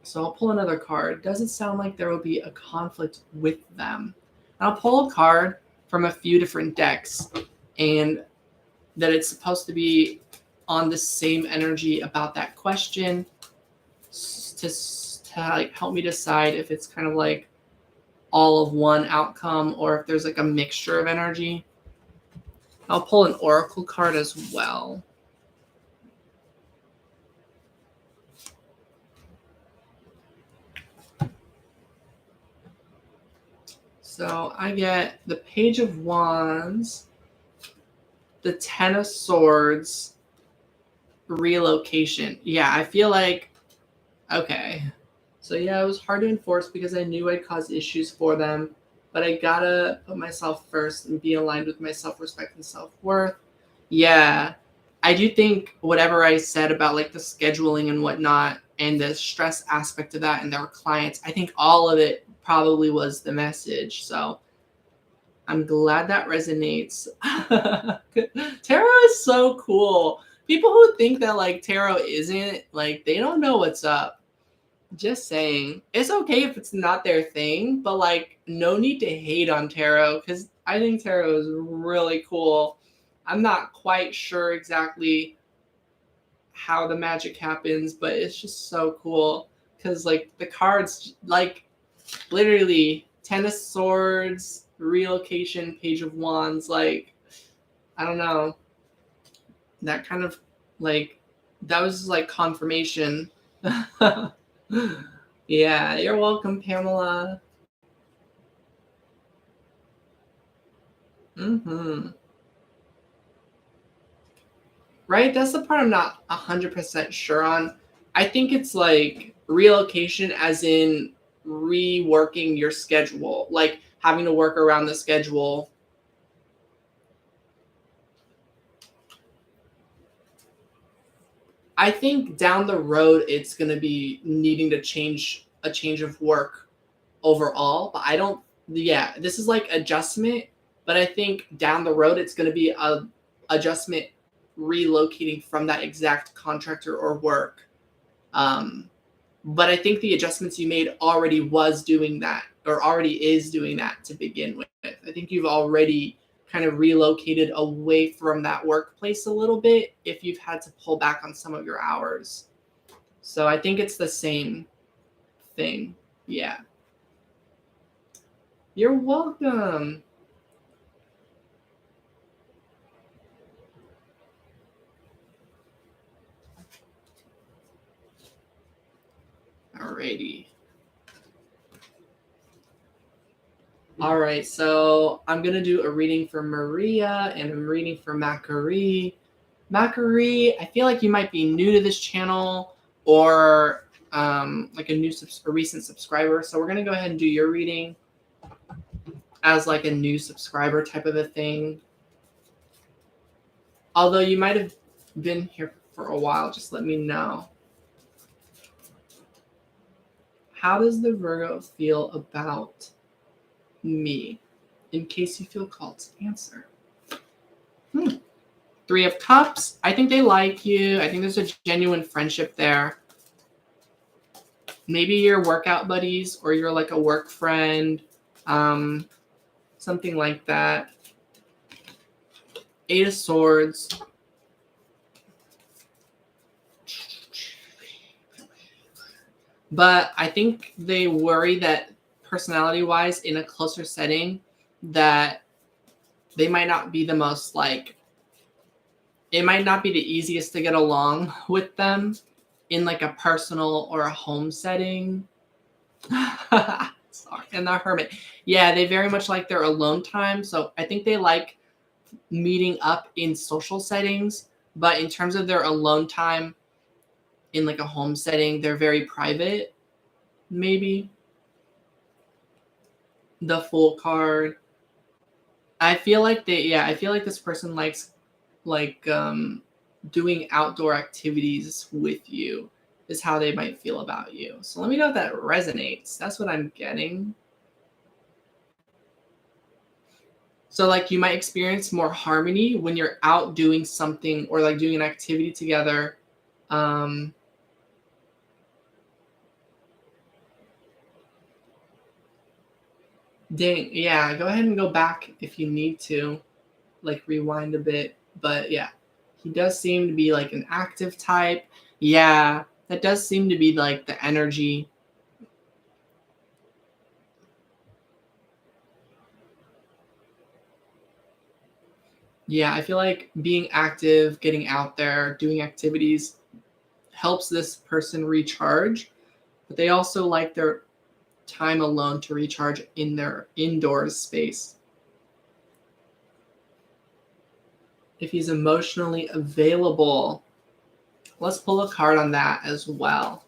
So I'll pull another card. Does it sound like there will be a conflict with them? And I'll pull a card from a few different decks, and that it's supposed to be on the same energy about that question to like help me decide if it's kind of like all of one outcome or if there's like a mixture of energy. I'll pull an oracle card as well. So I get the Page of Wands, the Ten of Swords, relocation. Yeah, I feel like, okay. So yeah, it was hard to enforce because I knew I'd cause issues for them, but I gotta put myself first and be aligned with my self-respect and self-worth. Yeah, I do think whatever I said about like the scheduling and whatnot and the stress aspect of that and their clients, I think all of it probably was the message. So I'm glad that resonates. Tarot is so cool. People who think that like tarot isn't, like, they don't know what's up. Just saying. It's okay if it's not their thing, but like no need to hate on tarot because I think tarot is really cool. I'm not quite sure exactly how the magic happens, but it's just so cool because like the cards, like literally Ten of Swords, relocation, Page of Wands, like I don't know, that kind of like that was like confirmation. Yeah, you're welcome, Pamela. Right? That's the part I'm not 100% sure on. I think it's like relocation as in reworking your schedule, like having to work around the schedule. I think down the road it's going to be needing to change a change of work overall, but I don't, yeah, this is like adjustment, but I think down the road it's going to be a adjustment relocating from that exact contractor or work. But I think the adjustments you made already was doing that or already is doing that to begin with. I think you've already kind of relocated away from that workplace a little bit if you've had to pull back on some of your hours. So I think it's the same thing. Yeah. You're welcome. Alrighty. All right, so I'm gonna do a reading for Maria and I'm reading for Macari. Macari, I feel like you might be new to this channel or like a recent subscriber. So we're gonna go ahead and do your reading as like a new subscriber type of a thing. Although you might have been here for a while, just let me know. How does the Virgo feel about me? In case you feel called to answer. 3 of Cups. I think they like you. I think there's a genuine friendship there. Maybe you're workout buddies or you're like a work friend. Something like that. 8 of Swords. But I think they worry that personality-wise in a closer setting that they might not be the most like, it might not be the easiest to get along with them in like a personal or a home setting. Sorry. And the Hermit. Yeah, they very much like their alone time. So I think they like meeting up in social settings. But in terms of their alone time in like a home setting, they're very private, maybe. The Fool card. I feel like I feel like this person likes like doing outdoor activities with you is how they might feel about you. So let me know if that resonates. That's what I'm getting. So like you might experience more harmony when you're out doing something or like doing an activity together. Dang, yeah, go ahead and go back if you need to, like rewind a bit. But yeah, he does seem to be like an active type. Yeah, that does seem to be like the energy. Yeah, I feel like being active, getting out there, doing activities helps this person recharge, but they also like their time alone to recharge in their indoors space. If he's emotionally available, let's pull a card on that as well.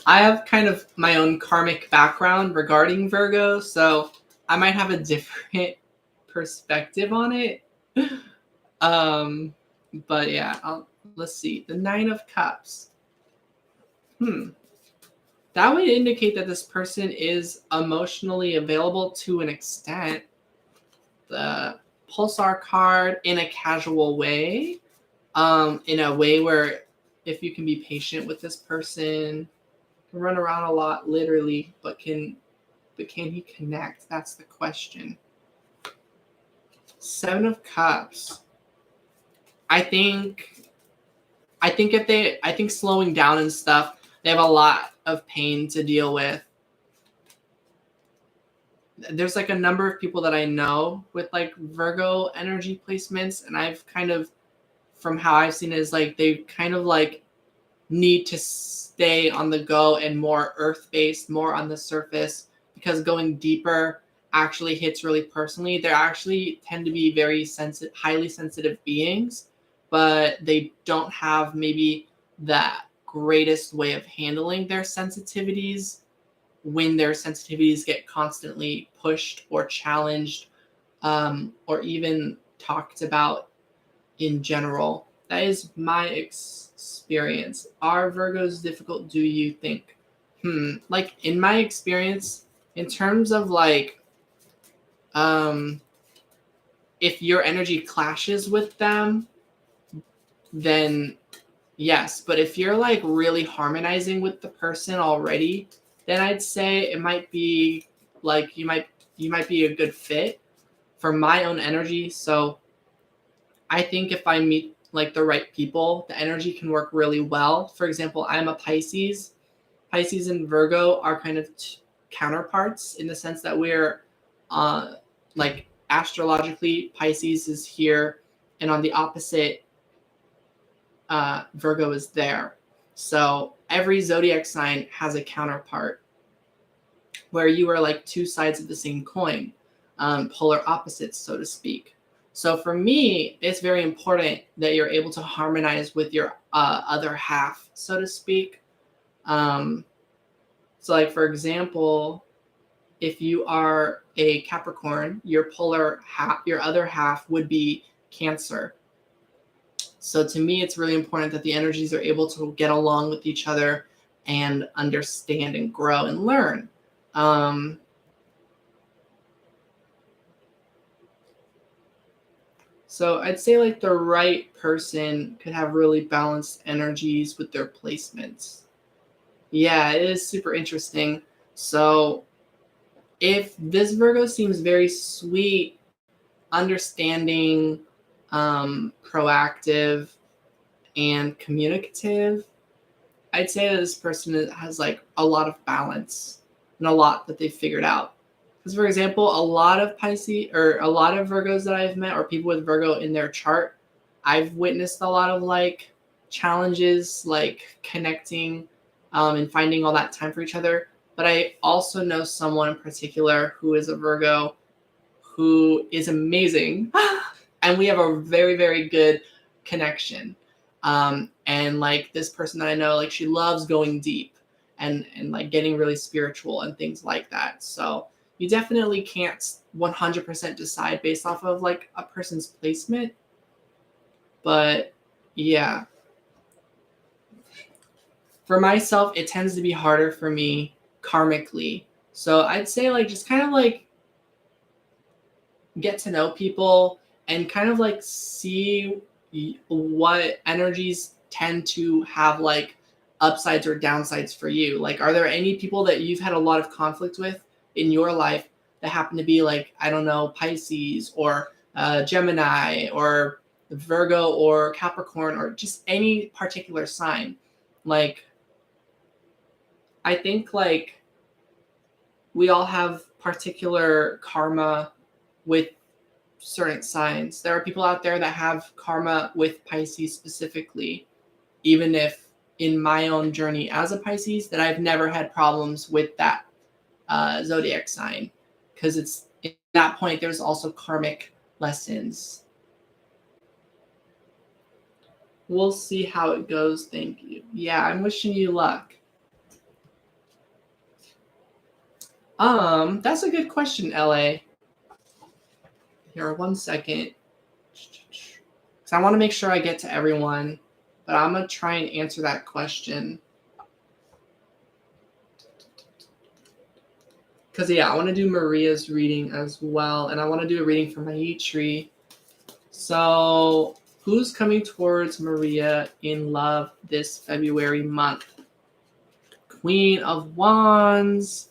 I have kind of my own karmic background regarding Virgo, so I might have a different perspective on it. But yeah, let's see. The 9 of Cups. That would indicate that this person is emotionally available to an extent. The Pulsar card in a casual way, in a way where if you can be patient with this person, can run around a lot literally, but can he connect? That's the question. 7 of Cups. I think slowing down and stuff, they have a lot of pain to deal with. There's like a number of people that I know with like Virgo energy placements, and I've kind of, from how I've seen it, is like they kind of like need to stay on the go and more earth-based, more on the surface, because going deeper actually hits really personally. They actually tend to be very sensitive, highly sensitive beings, but they don't have maybe that greatest way of handling their sensitivities when their sensitivities get constantly pushed or challenged, or even talked about in general. That is my experience. Are Virgos difficult, do you think? Like in my experience, in terms of like, if your energy clashes with them, then yes. But if you're like really harmonizing with the person already, then I'd say it might be like you might be a good fit for my own energy. So I think if I meet like the right people, the energy can work really well. For example, I'm a Pisces. Pisces and Virgo are kind of counterparts in the sense that we're like astrologically, Pisces is here, and on the opposite, Virgo is there. So every zodiac sign has a counterpart where you are like two sides of the same coin, polar opposites, so to speak. So for me, it's very important that you're able to harmonize with your other half, so to speak. So like, for example, if you are a Capricorn, your polar half, your other half would be Cancer. So to me, it's really important that the energies are able to get along with each other and understand and grow and learn. So I'd say like the right person could have really balanced energies with their placements. Yeah, it is super interesting. So if this Virgo seems very sweet, understanding, proactive, and communicative, I'd say that this person has like a lot of balance and a lot that they've figured out. Because, for example, a lot of Pisces or a lot of Virgos that I've met or people with Virgo in their chart, I've witnessed a lot of like challenges, like connecting and finding all that time for each other. But I also know someone in particular who is a Virgo who is amazing. And we have a very, very good connection. And like this person that I know, like she loves going deep and like getting really spiritual and things like that. So you definitely can't 100% decide based off of like a person's placement. But yeah, for myself, it tends to be harder for me karmically. So I'd say like just kind of like get to know people and kind of like see what energies tend to have like upsides or downsides for you. Like, are there any people that you've had a lot of conflict with in your life that happen to be like, I don't know, Pisces or Gemini or Virgo or Capricorn or just any particular sign? Like, I think like we all have particular karma with certain signs. There are people out there that have karma with Pisces specifically, even if in my own journey as a Pisces that I've never had problems with that zodiac sign, because it's at that point there's also karmic lessons. We'll see how it goes. Thank you. Yeah, I'm wishing you luck. That's a good question, LA. Here, 1 second. Because I want to make sure I get to everyone, but I'm going to try and answer that question. Because, yeah, I want to do Maria's reading as well, and I want to do a reading for Maitri. So, who's coming towards Maria in love this February month? Queen of Wands.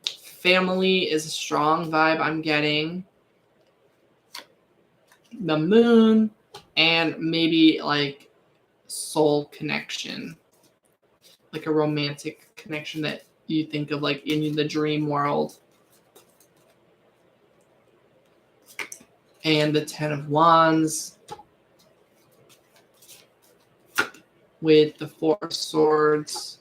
Family is a strong vibe I'm getting. The Moon, and maybe like soul connection, like a romantic connection that you think of like in the dream world. And the Ten of Wands with the Four of Swords.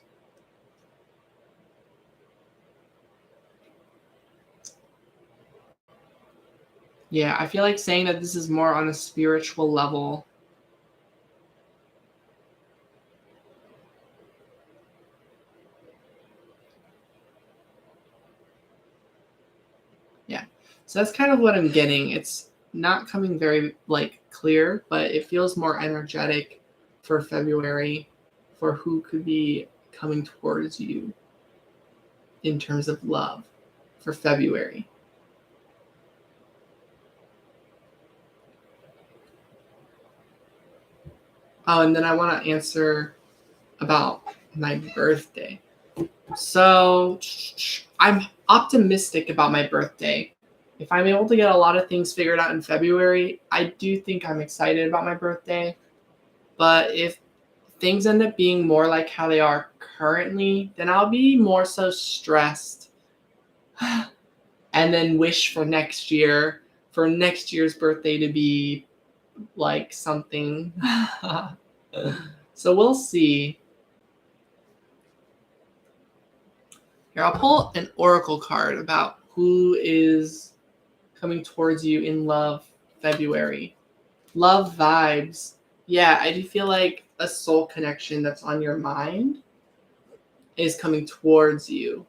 Yeah, I feel like saying that this is more on a spiritual level. Yeah, so that's kind of what I'm getting. It's not coming very like clear, but it feels more energetic for February for who could be coming towards you in terms of love for February. Oh, and then I want to answer about my birthday. So I'm optimistic about my birthday. If I'm able to get a lot of things figured out in February, I do think I'm excited about my birthday. But if things end up being more like how they are currently, then I'll be more so stressed and then wish for next year, for next year's birthday to be like something. So we'll see. Here, I'll pull an oracle card about who is coming towards you in love February. Love vibes. Yeah, I do feel like a soul connection that's on your mind is coming towards you.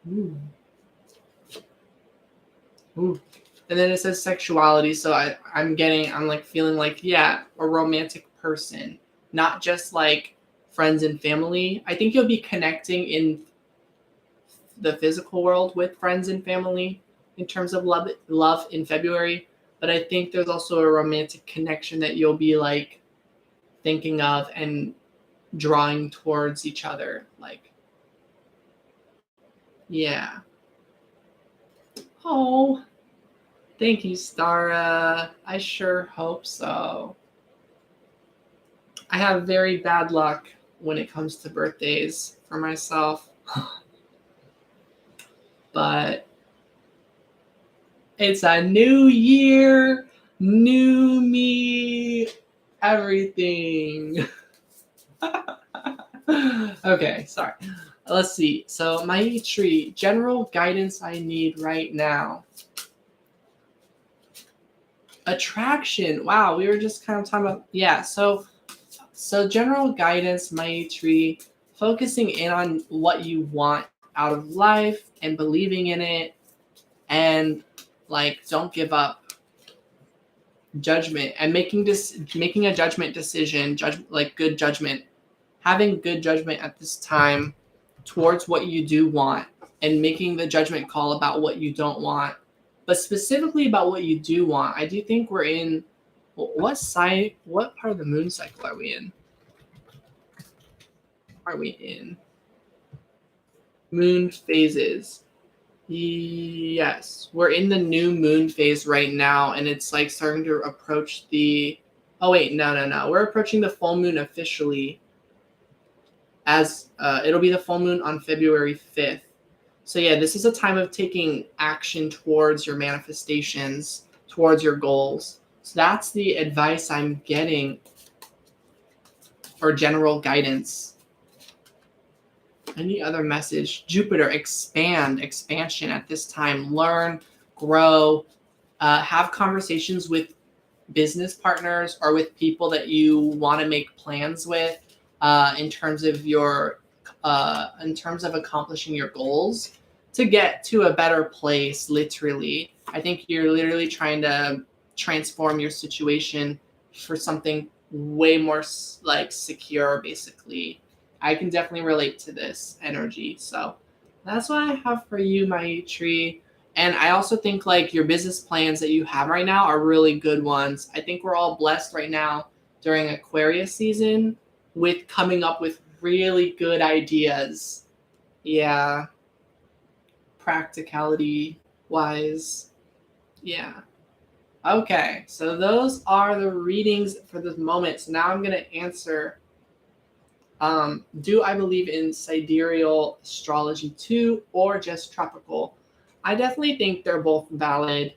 Ooh. Ooh. And then it says sexuality, so I'm like feeling like, yeah, a romantic person, not just like friends and family. I think you'll be connecting in the physical world with friends and family in terms of love in February, but I think there's also a romantic connection that you'll be like thinking of and drawing towards each other. Like, yeah. Oh, thank you, Stara. I sure hope so. I have very bad luck when it comes to birthdays for myself. But it's a new year, new me, everything. Okay, sorry. Let's see. So my tree, general guidance I need right now. Attraction. Wow, we were just kind of talking about, yeah. So general guidance, my tree, focusing in on what you want out of life and believing in it, and like don't give up. Judgment and making a judgment decision, like good judgment, having good judgment at this time towards what you do want, and making the judgment call about what you don't want, but specifically about what you do want. I do think we're in what part of the moon cycle are we in? Moon phases? Yes, we're in the new moon phase right now, and it's like starting to approach the. Oh wait, no. We're approaching the full moon officially. As it'll be the full moon on February 5th. So yeah, this is a time of taking action towards your manifestations, towards your goals. So that's the advice I'm getting, or general guidance. Any other message? Jupiter, expansion at this time. Learn, grow, have conversations with business partners or with people that you want to make plans with in terms of accomplishing your goals to get to a better place. Literally, I think you're literally trying to transform your situation for something way more like secure, basically. I can definitely relate to this energy. So that's what I have for you, my tree. And I also think like your business plans that you have right now are really good ones. I think we're all blessed right now during Aquarius season with coming up with really good ideas. Yeah. Practicality wise. Yeah. Okay. So those are the readings for this moment. So now I'm going to answer. Do I believe in sidereal astrology too, or just tropical? I definitely think they're both valid.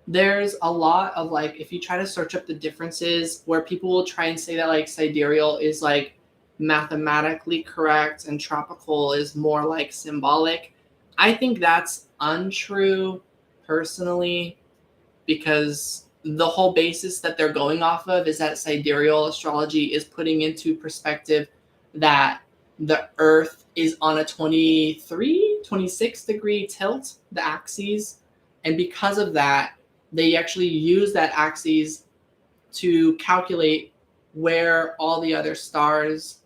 There's a lot of like, if you try to search up the differences, where people will try and say that like sidereal is like mathematically correct and tropical is more like symbolic. I think that's untrue personally, because the whole basis that they're going off of is that sidereal astrology is putting into perspective that the earth is on a 26 degree tilt, the axes. And because of that, they actually use that axis to calculate where all the other stars,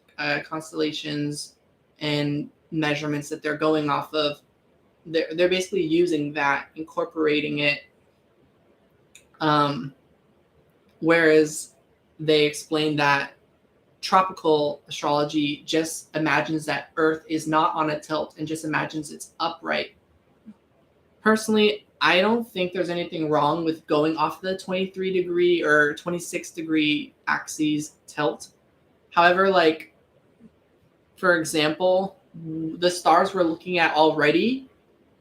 constellations, and measurements that they're going off of, they're basically using that, incorporating it. Whereas they explain that tropical astrology just imagines that Earth is not on a tilt and just imagines it's upright. Personally, I don't think there's anything wrong with going off the 23 degree or 26 degree axes tilt. However, like, for example, the stars we're looking at already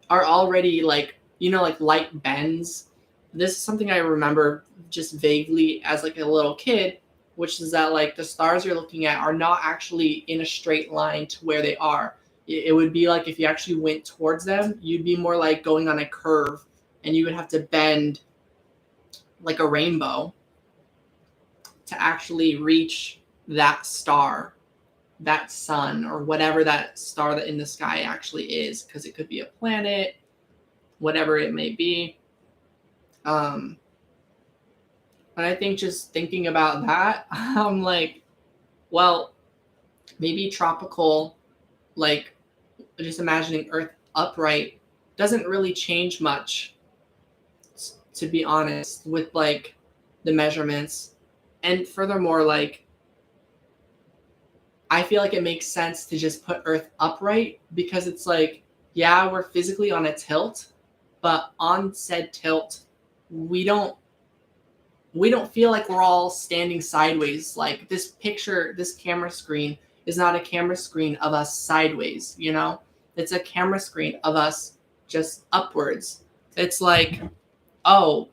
are already like, like light bends. This is something I remember just vaguely as like a little kid, which is that like the stars you're looking at are not actually in a straight line to where they are. It would be like if you actually went towards them, you'd be more like going on a curve, and you would have to bend like a rainbow to actually reach that star, that sun, or whatever that star that in the sky actually is, because it could be a planet, whatever it may be. But I think just thinking about that, I'm like, well, maybe tropical, like just imagining Earth upright doesn't really change much, to be honest, with like the measurements. And furthermore, like, I feel like it makes sense to just put Earth upright, because it's like, yeah, we're physically on a tilt, but on said tilt, we don't feel like we're all standing sideways. Like this picture, this camera screen is not a camera screen of us sideways, It's a camera screen of us just upwards. It's like, oh,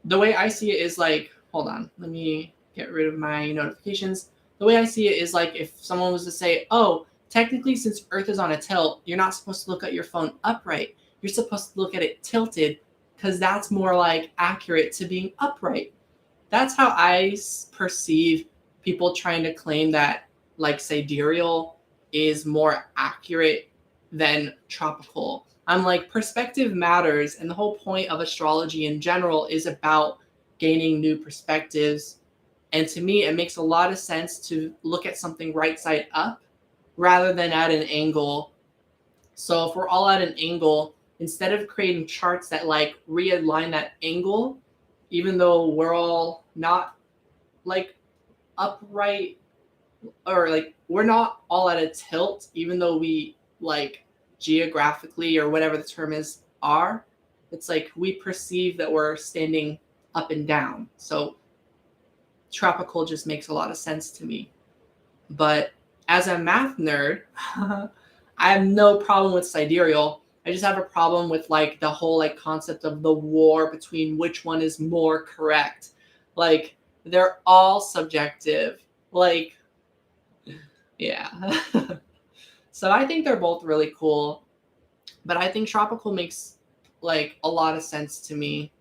the way I see it is like, hold on, let me get rid of my notifications. The way I see it is like if someone was to say, oh, technically since Earth is on a tilt, you're not supposed to look at your phone upright. You're supposed to look at it tilted, because that's more like accurate to being upright. That's how I perceive people trying to claim that like sidereal is more accurate than tropical. I'm like, perspective matters, and the whole point of astrology in general is about gaining new perspectives. And to me, it makes a lot of sense to look at something right side up rather than at an angle. So if we're all at an angle, instead of creating charts that like realign that angle, even though we're all not like upright, or like we're not all at a tilt, even though we like geographically or whatever the term is are, it's like we perceive that we're standing up and down. So tropical just makes a lot of sense to me. But as a math nerd, I have no problem with sidereal. I just have a problem with like the whole like concept of the war between which one is more correct. Like, they're all subjective. Like, yeah. So I think they're both really cool, but I think tropical makes like a lot of sense to me.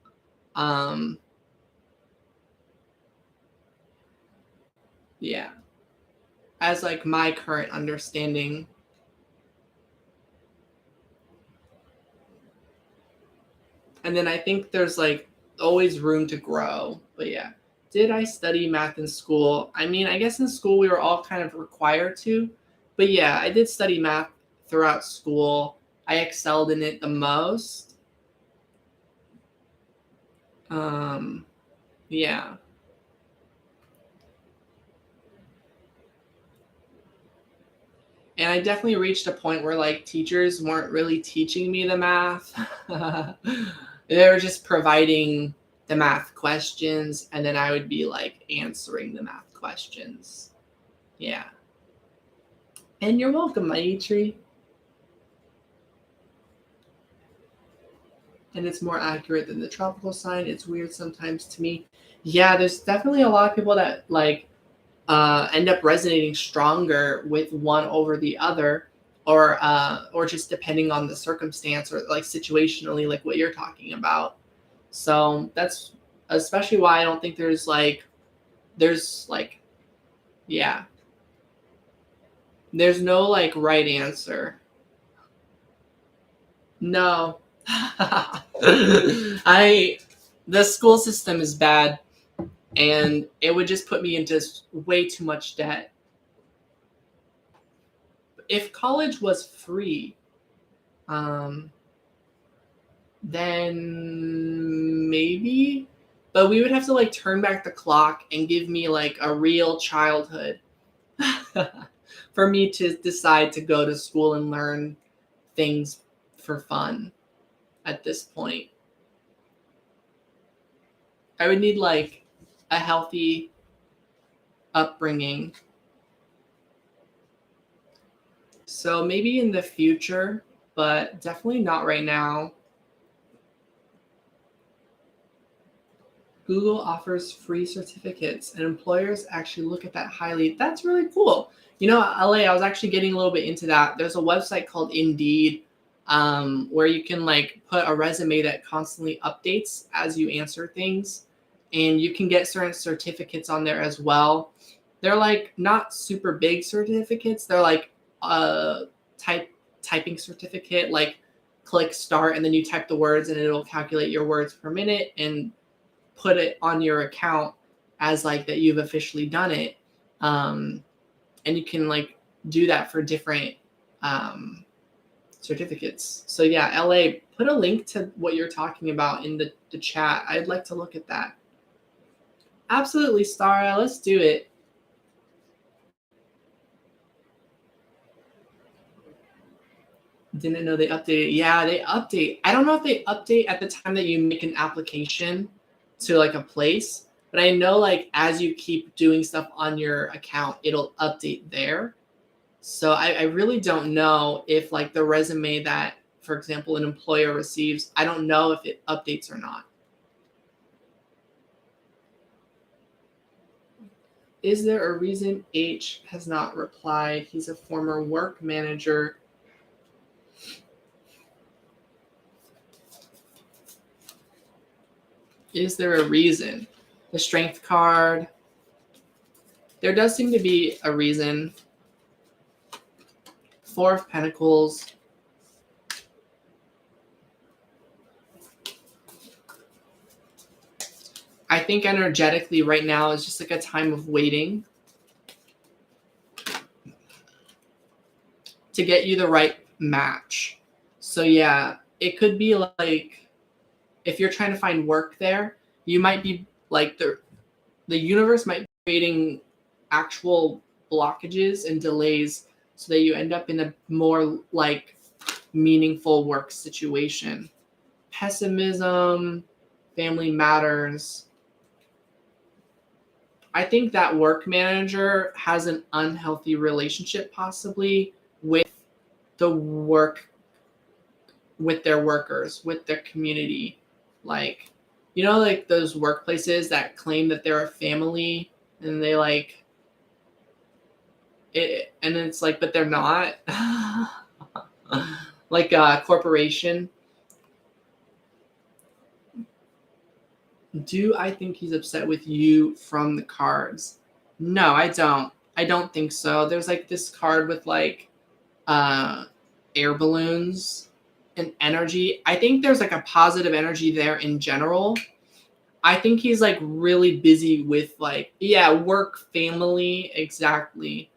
Yeah. As like my current understanding. And then I think there's like always room to grow. But yeah. Did I study math in school? I mean, I guess in school we were all kind of required to. But yeah, I did study math throughout school. I excelled in it the most. Yeah. And I definitely reached a point where like teachers weren't really teaching me the math. They were just providing the math questions, and then I would be like answering the math questions. Yeah. And you're welcome, Maitri. And it's more accurate than the tropical sign. It's weird sometimes to me. Yeah, there's definitely a lot of people that like end up resonating stronger with one over the other, or just depending on the circumstance, or like situationally, like what you're talking about. So that's especially why I don't think there's like yeah, there's no like right answer. No. The school system is bad, and it would just put me into way too much debt. If college was free, then maybe, But we would have to like turn back the clock and give me like a real childhood for me to decide to go to school and learn things for fun at this point. I would need like a healthy upbringing. So maybe in the future, but definitely not right now. Google offers free certificates and employers actually look at that highly. That's really cool. You know, LA, I was actually getting a little bit into that. There's a website called Indeed where you can like put a resume that constantly updates as you answer things. And you can get certain certificates on there as well. They're like not super big certificates. They're like a typing certificate, like click start and then you type the words and it'll calculate your words per minute and put it on your account as like that you've officially done it. And you can like do that for different certificates. So yeah, LA, put a link to what you're talking about in the chat. I'd like to look at that. Absolutely, Stara. Let's do it. Didn't know they updated. Yeah, they update. I don't know if they update at the time that you make an application to like a place, but I know like as you keep doing stuff on your account, it'll update there. So I really don't know if like the resume that, for example, an employer receives, I don't know if it updates or not. Is there a reason H has not replied? He's a former work manager. Is there a reason? The strength card. There does seem to be a reason. Four of Pentacles. I think energetically right now is just like a time of waiting to get you the right match. So yeah, it could be like if you're trying to find work there, you might be like the universe might be creating actual blockages and delays so that you end up in a more like meaningful work situation. Pessimism, family matters. I think that work manager has an unhealthy relationship possibly with the work, with their workers, with their community. Like, you know, like those workplaces that claim that they're a family and they like it, and it's like, but they're not. Like a corporation. Do I think he's upset with you from the cards? No, I don't. I don't think so. There's like this card with like air balloons and energy. I think there's like a positive energy there in general. I think he's like really busy with like, yeah, work, family, exactly.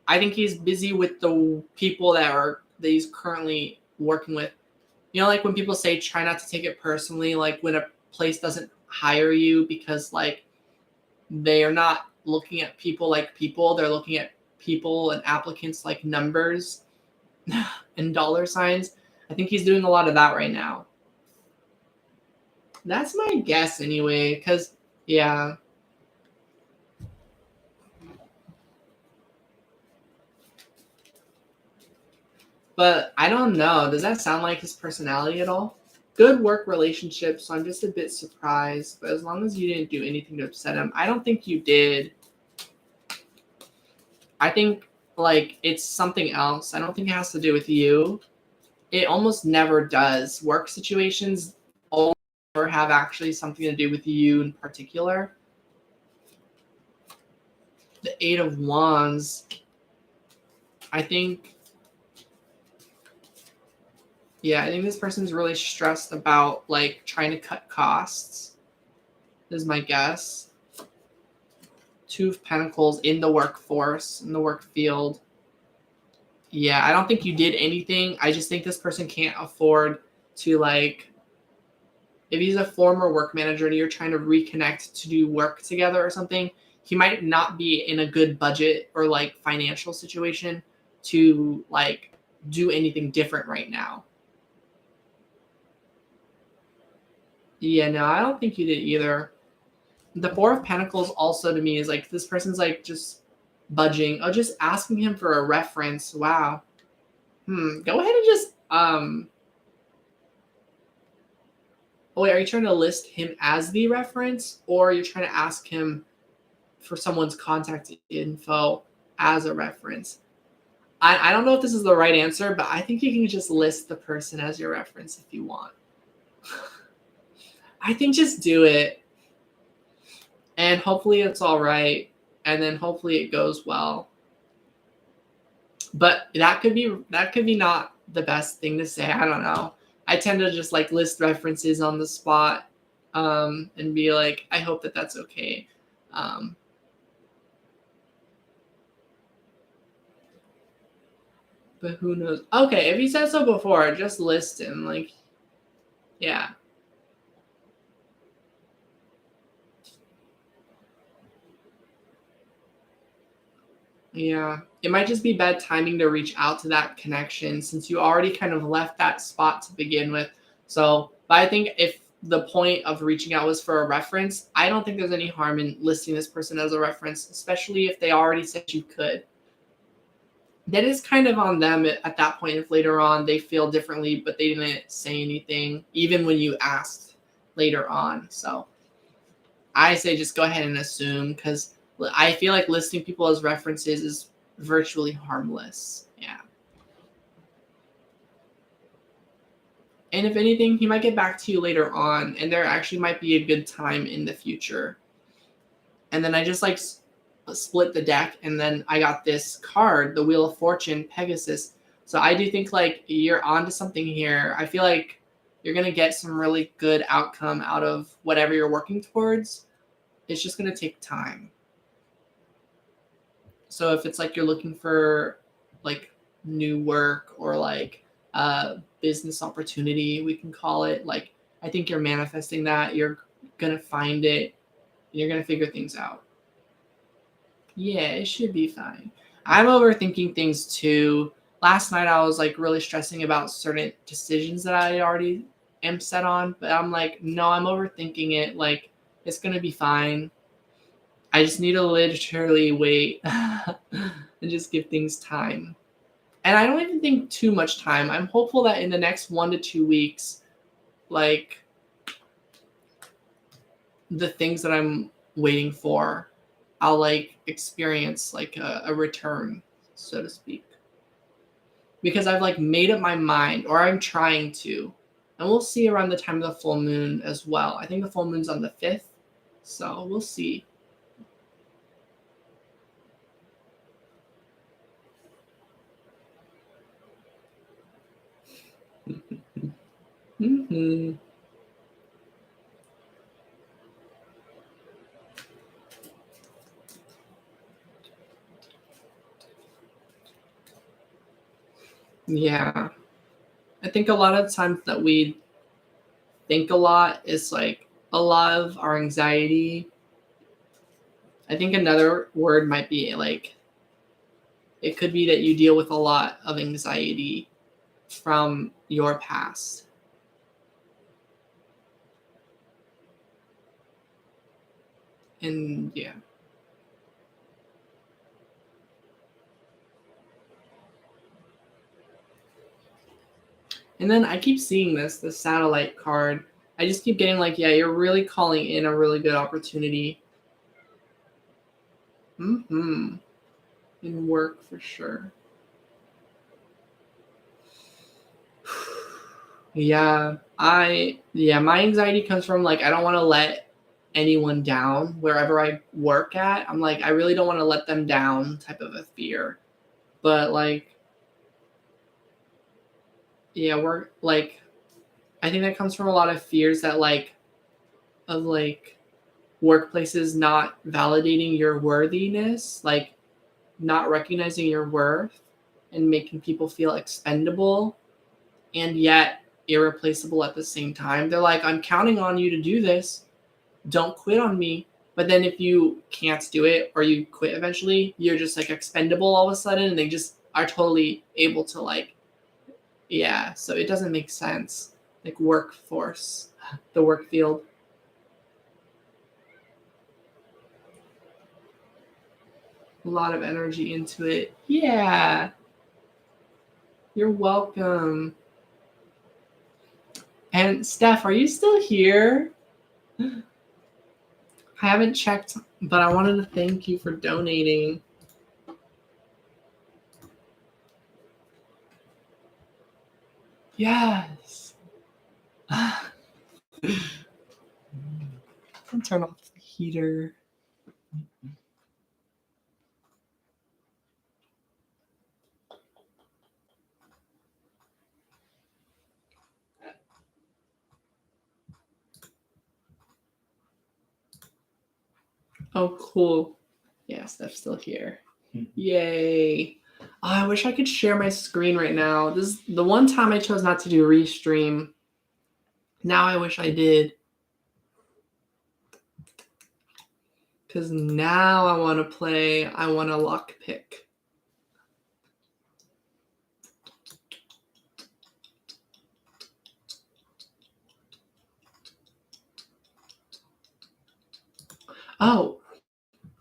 I think he's busy with the people that he's currently working with. You know, like when people say try not to take it personally, like when a place doesn't hire you because like they are not looking at people like people, they're looking at people and applicants like numbers and dollar signs. I think he's doing a lot of that right now. That's my guess anyway, because yeah. But I don't know. Does that sound like his personality at all? Good work relationship, so I'm just a bit surprised. But as long as you didn't do anything to upset him, I don't think you did. I think like it's something else. I don't think it has to do with you. It almost never does. Work situations always never have actually something to do with you in particular. The Eight of Wands. I think this person's really stressed about like trying to cut costs. Is my guess. Two of Pentacles in the workforce, in the work field. Yeah, I don't think you did anything. I just think this person can't afford to like if he's a former work manager and you're trying to reconnect to do work together or something, he might not be in a good budget or like financial situation to like do anything different right now. Yeah, no, I don't think you did either. The Four of Pentacles also to me is like this person's like just budging. Oh, just asking him for a reference. Wow. Go ahead and just oh wait, are you trying to list him as the reference, or you're trying to ask him for someone's contact info as a reference? I don't know if this is the right answer, but I think you can just list the person as your reference if you want. I think just do it. And hopefully it's all right. And then hopefully it goes well. But that could be not the best thing to say. I don't know. I tend to just like list references on the spot and be like, I hope that that's okay. But who knows? Okay, if he said so before, just list him. Like, yeah. Yeah. It might just be bad timing to reach out to that connection since you already kind of left that spot to begin with. So, but I think if the point of reaching out was for a reference, I don't think there's any harm in listing this person as a reference, especially if they already said you could. That is kind of on them at that point if later on they feel differently, but they didn't say anything, even when you asked later on. So I say just go ahead and assume because I feel like listing people as references is virtually harmless. Yeah. And if anything, he might get back to you later on, and there actually might be a good time in the future. And then I just like split the deck, and then I got this card, the Wheel of Fortune, Pegasus. So I do think like you're onto something here. I feel like you're gonna get some really good outcome out of whatever you're working towards. It's just gonna take time. So if it's like you're looking for like new work or like business opportunity, we can call it, like I think you're manifesting that. You're gonna find it. And you're gonna figure things out. Yeah, it should be fine. I'm overthinking things too. Last night I was like really stressing about certain decisions that I already am set on, but I'm like, no, I'm overthinking it. Like it's gonna be fine. I just need to literally wait and just give things time. And I don't even think too much time. I'm hopeful that in the next 1 to 2 weeks, like the things that I'm waiting for, I'll like experience like a return, so to speak. Because I've like made up my mind, or I'm trying to. And we'll see around the time of the full moon as well. I think the full moon's on the 5th. So we'll see. Mm-hmm. Yeah. I think a lot of times that we think a lot is like a lot of our anxiety. I think another word might be like it could be that you deal with a lot of anxiety from your past. And yeah. And then I keep seeing the satellite card. I just keep getting like, yeah, you're really calling in a really good opportunity. Mm-hmm. In work for sure. Yeah, my anxiety comes from like I don't want to let anyone down wherever I work at. I'm like I really don't want to let them down type of a fear. But like yeah, we're like I think that comes from a lot of fears that like of like workplaces not validating your worthiness, like not recognizing your worth and making people feel expendable. And yet irreplaceable at the same time. They're like, I'm counting on you to do this. Don't quit on me. But then if you can't do it or you quit eventually, you're just like expendable all of a sudden, and they just are totally able to like, yeah. So it doesn't make sense. Like workforce, the work field. A lot of energy into it. Yeah. You're welcome. And Steph, are you still here? I haven't checked, but I wanted to thank you for donating. Yes. I'll turn off the heater. Oh, cool. Yeah, Steph's still here. Yay. Oh, I wish I could share my screen right now. This is the one time I chose not to do restream. Now I wish I did. Because now I want to play, I want to lockpick. Oh,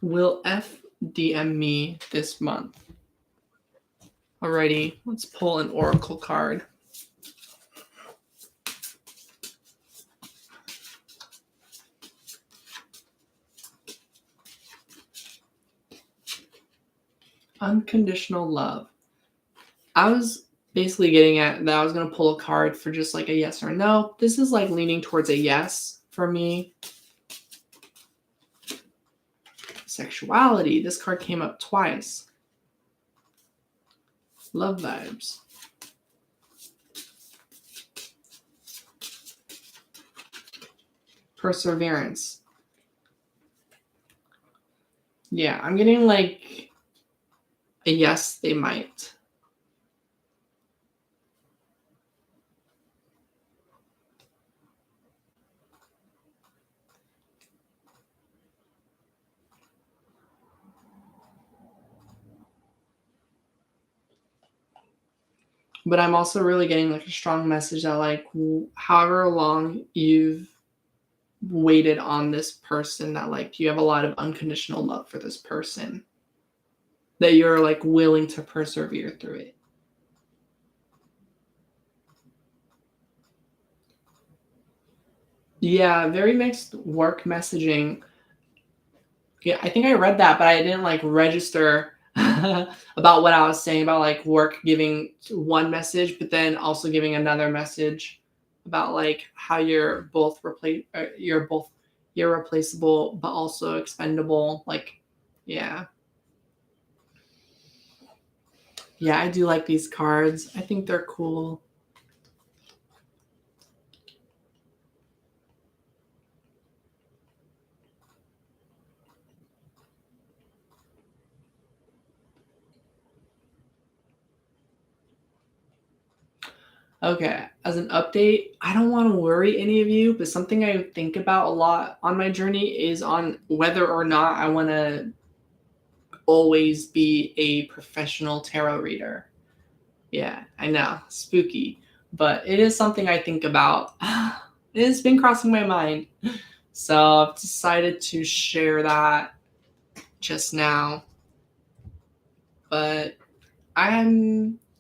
will F DM me this month? Alrighty, let's pull an oracle card. Unconditional love. I was basically getting at that I was going to pull a card for just like a yes or no. This is like leaning towards a yes for me. Sexuality. This card came up twice. Love vibes. Perseverance. Yeah, I'm getting like a yes, they might. But I'm also really getting like a strong message that like however long you've waited on this person, that like you have a lot of unconditional love for this person, that you're like willing to persevere through it. Yeah, very mixed work messaging. Yeah, I think I read that, but I didn't like register about what I was saying about like work giving one message, but then also giving another message about like how you're both you're replaceable, but also expendable. Like, yeah. Yeah, I do like these cards. I think they're cool. Okay, as an update, I don't want to worry any of you, but something I think about a lot on my journey is on whether or not I want to always be a professional tarot reader. Yeah, I know, spooky, but it is something I think about. It's been crossing my mind. So I've decided to share that just now. But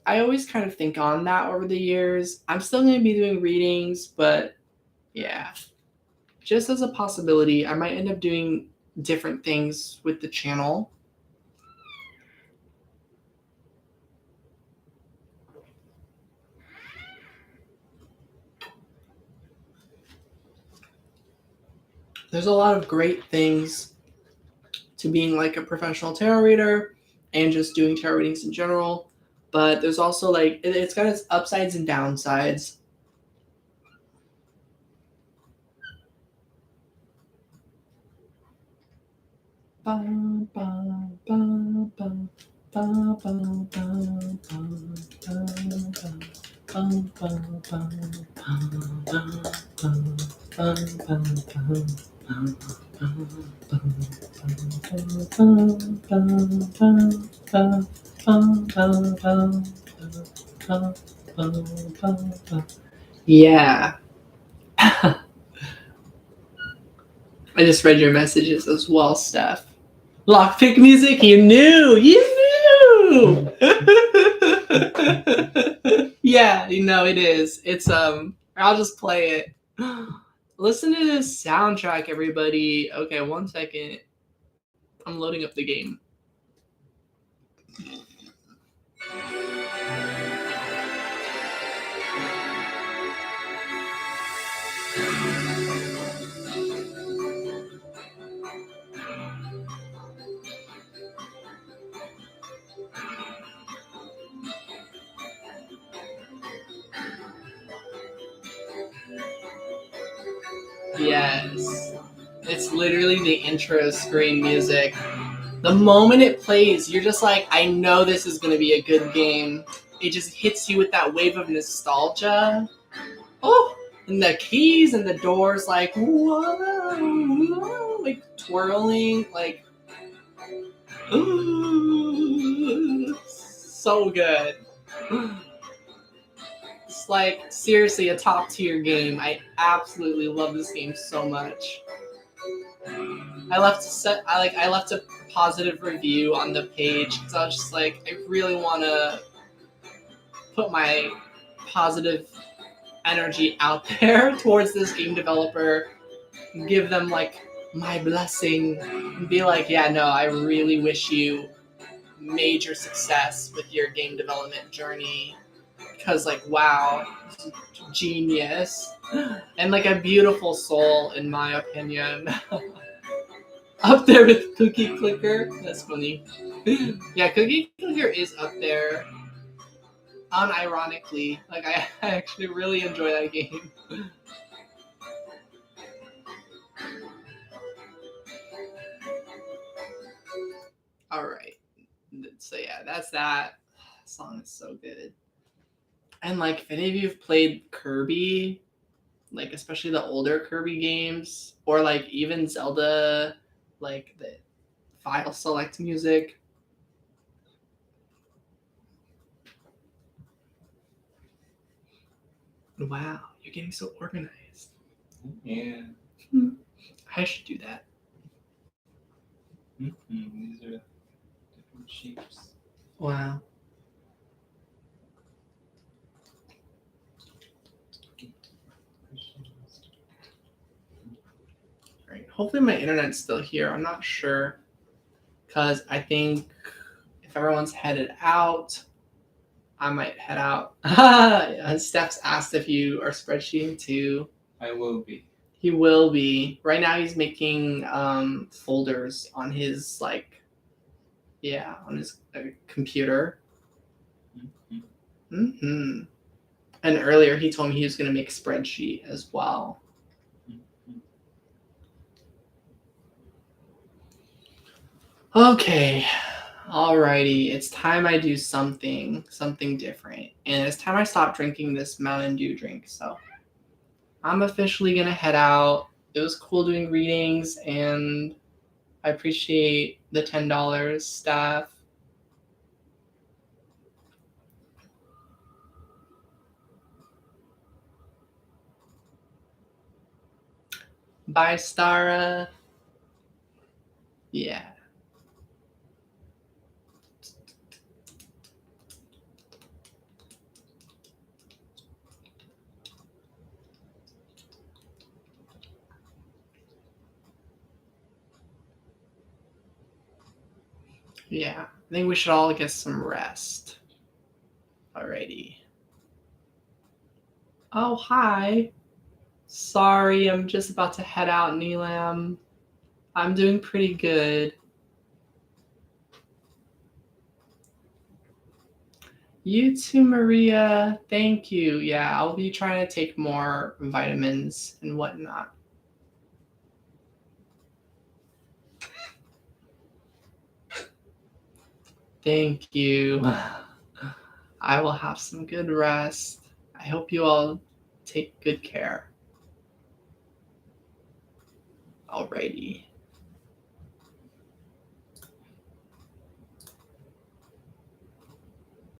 I always kind of think on that over the years. I'm still going to be doing readings, but yeah, just as a possibility, I might end up doing different things with the channel. There's a lot of great things to being like a professional tarot reader and just doing tarot readings in general. But there's also like, it's got its upsides and downsides. Yeah. I just read your messages as well, Steph. Lockpick music, you knew! Yeah, it is. It's I'll just play it. Listen to this soundtrack, everybody. Okay, 1 second. I'm loading up the game. Yes. It's literally the intro screen music. The moment it plays, you're just like, I know this is going to be a good game. It just hits you with that wave of nostalgia. Oh, and the keys and the doors, like, whoa, whoa, like twirling, like, ooh, so good. It's like seriously a top tier game. I absolutely love this game so much. I left a positive review on the page because I was just like, I really want to put my positive energy out there towards this game developer, give them like my blessing, and be like, yeah, no, I really wish you major success with your game development journey because like, wow, genius, and like a beautiful soul in my opinion. Up there with Cookie Clicker. That's funny. Yeah, Cookie Clicker is up there. Unironically. Like, I actually really enjoy that game. Alright. So, yeah, that's that. That song is so good. And, like, if any of you have played Kirby, like, especially the older Kirby games, or, like, even Zelda, like, the file select music. Wow, you're getting so organized. Yeah. I should do that. These are different shapes. Wow. Right. Hopefully my internet's still here. I'm not sure. Because I think if everyone's headed out, I might head out. Steph's asked if you are spreadsheeting too. I will be. He will be. Right now he's making folders on his on his computer. Mm-hmm. And earlier he told me he was going to make a spreadsheet as well. Okay. Alrighty. It's time I do something different. And it's time I stop drinking this Mountain Dew drink. So I'm officially going to head out. It was cool doing readings, and I appreciate the $10, Steph. Bye, Stara. Yeah. Yeah. I think we should all get some rest. Alrighty. Oh, hi. Sorry, I'm just about to head out, Neelam. I'm doing pretty good. You too, Maria. Thank you. Yeah, I'll be trying to take more vitamins and whatnot. Thank you. I will have some good rest. I hope you all take good care. Alrighty.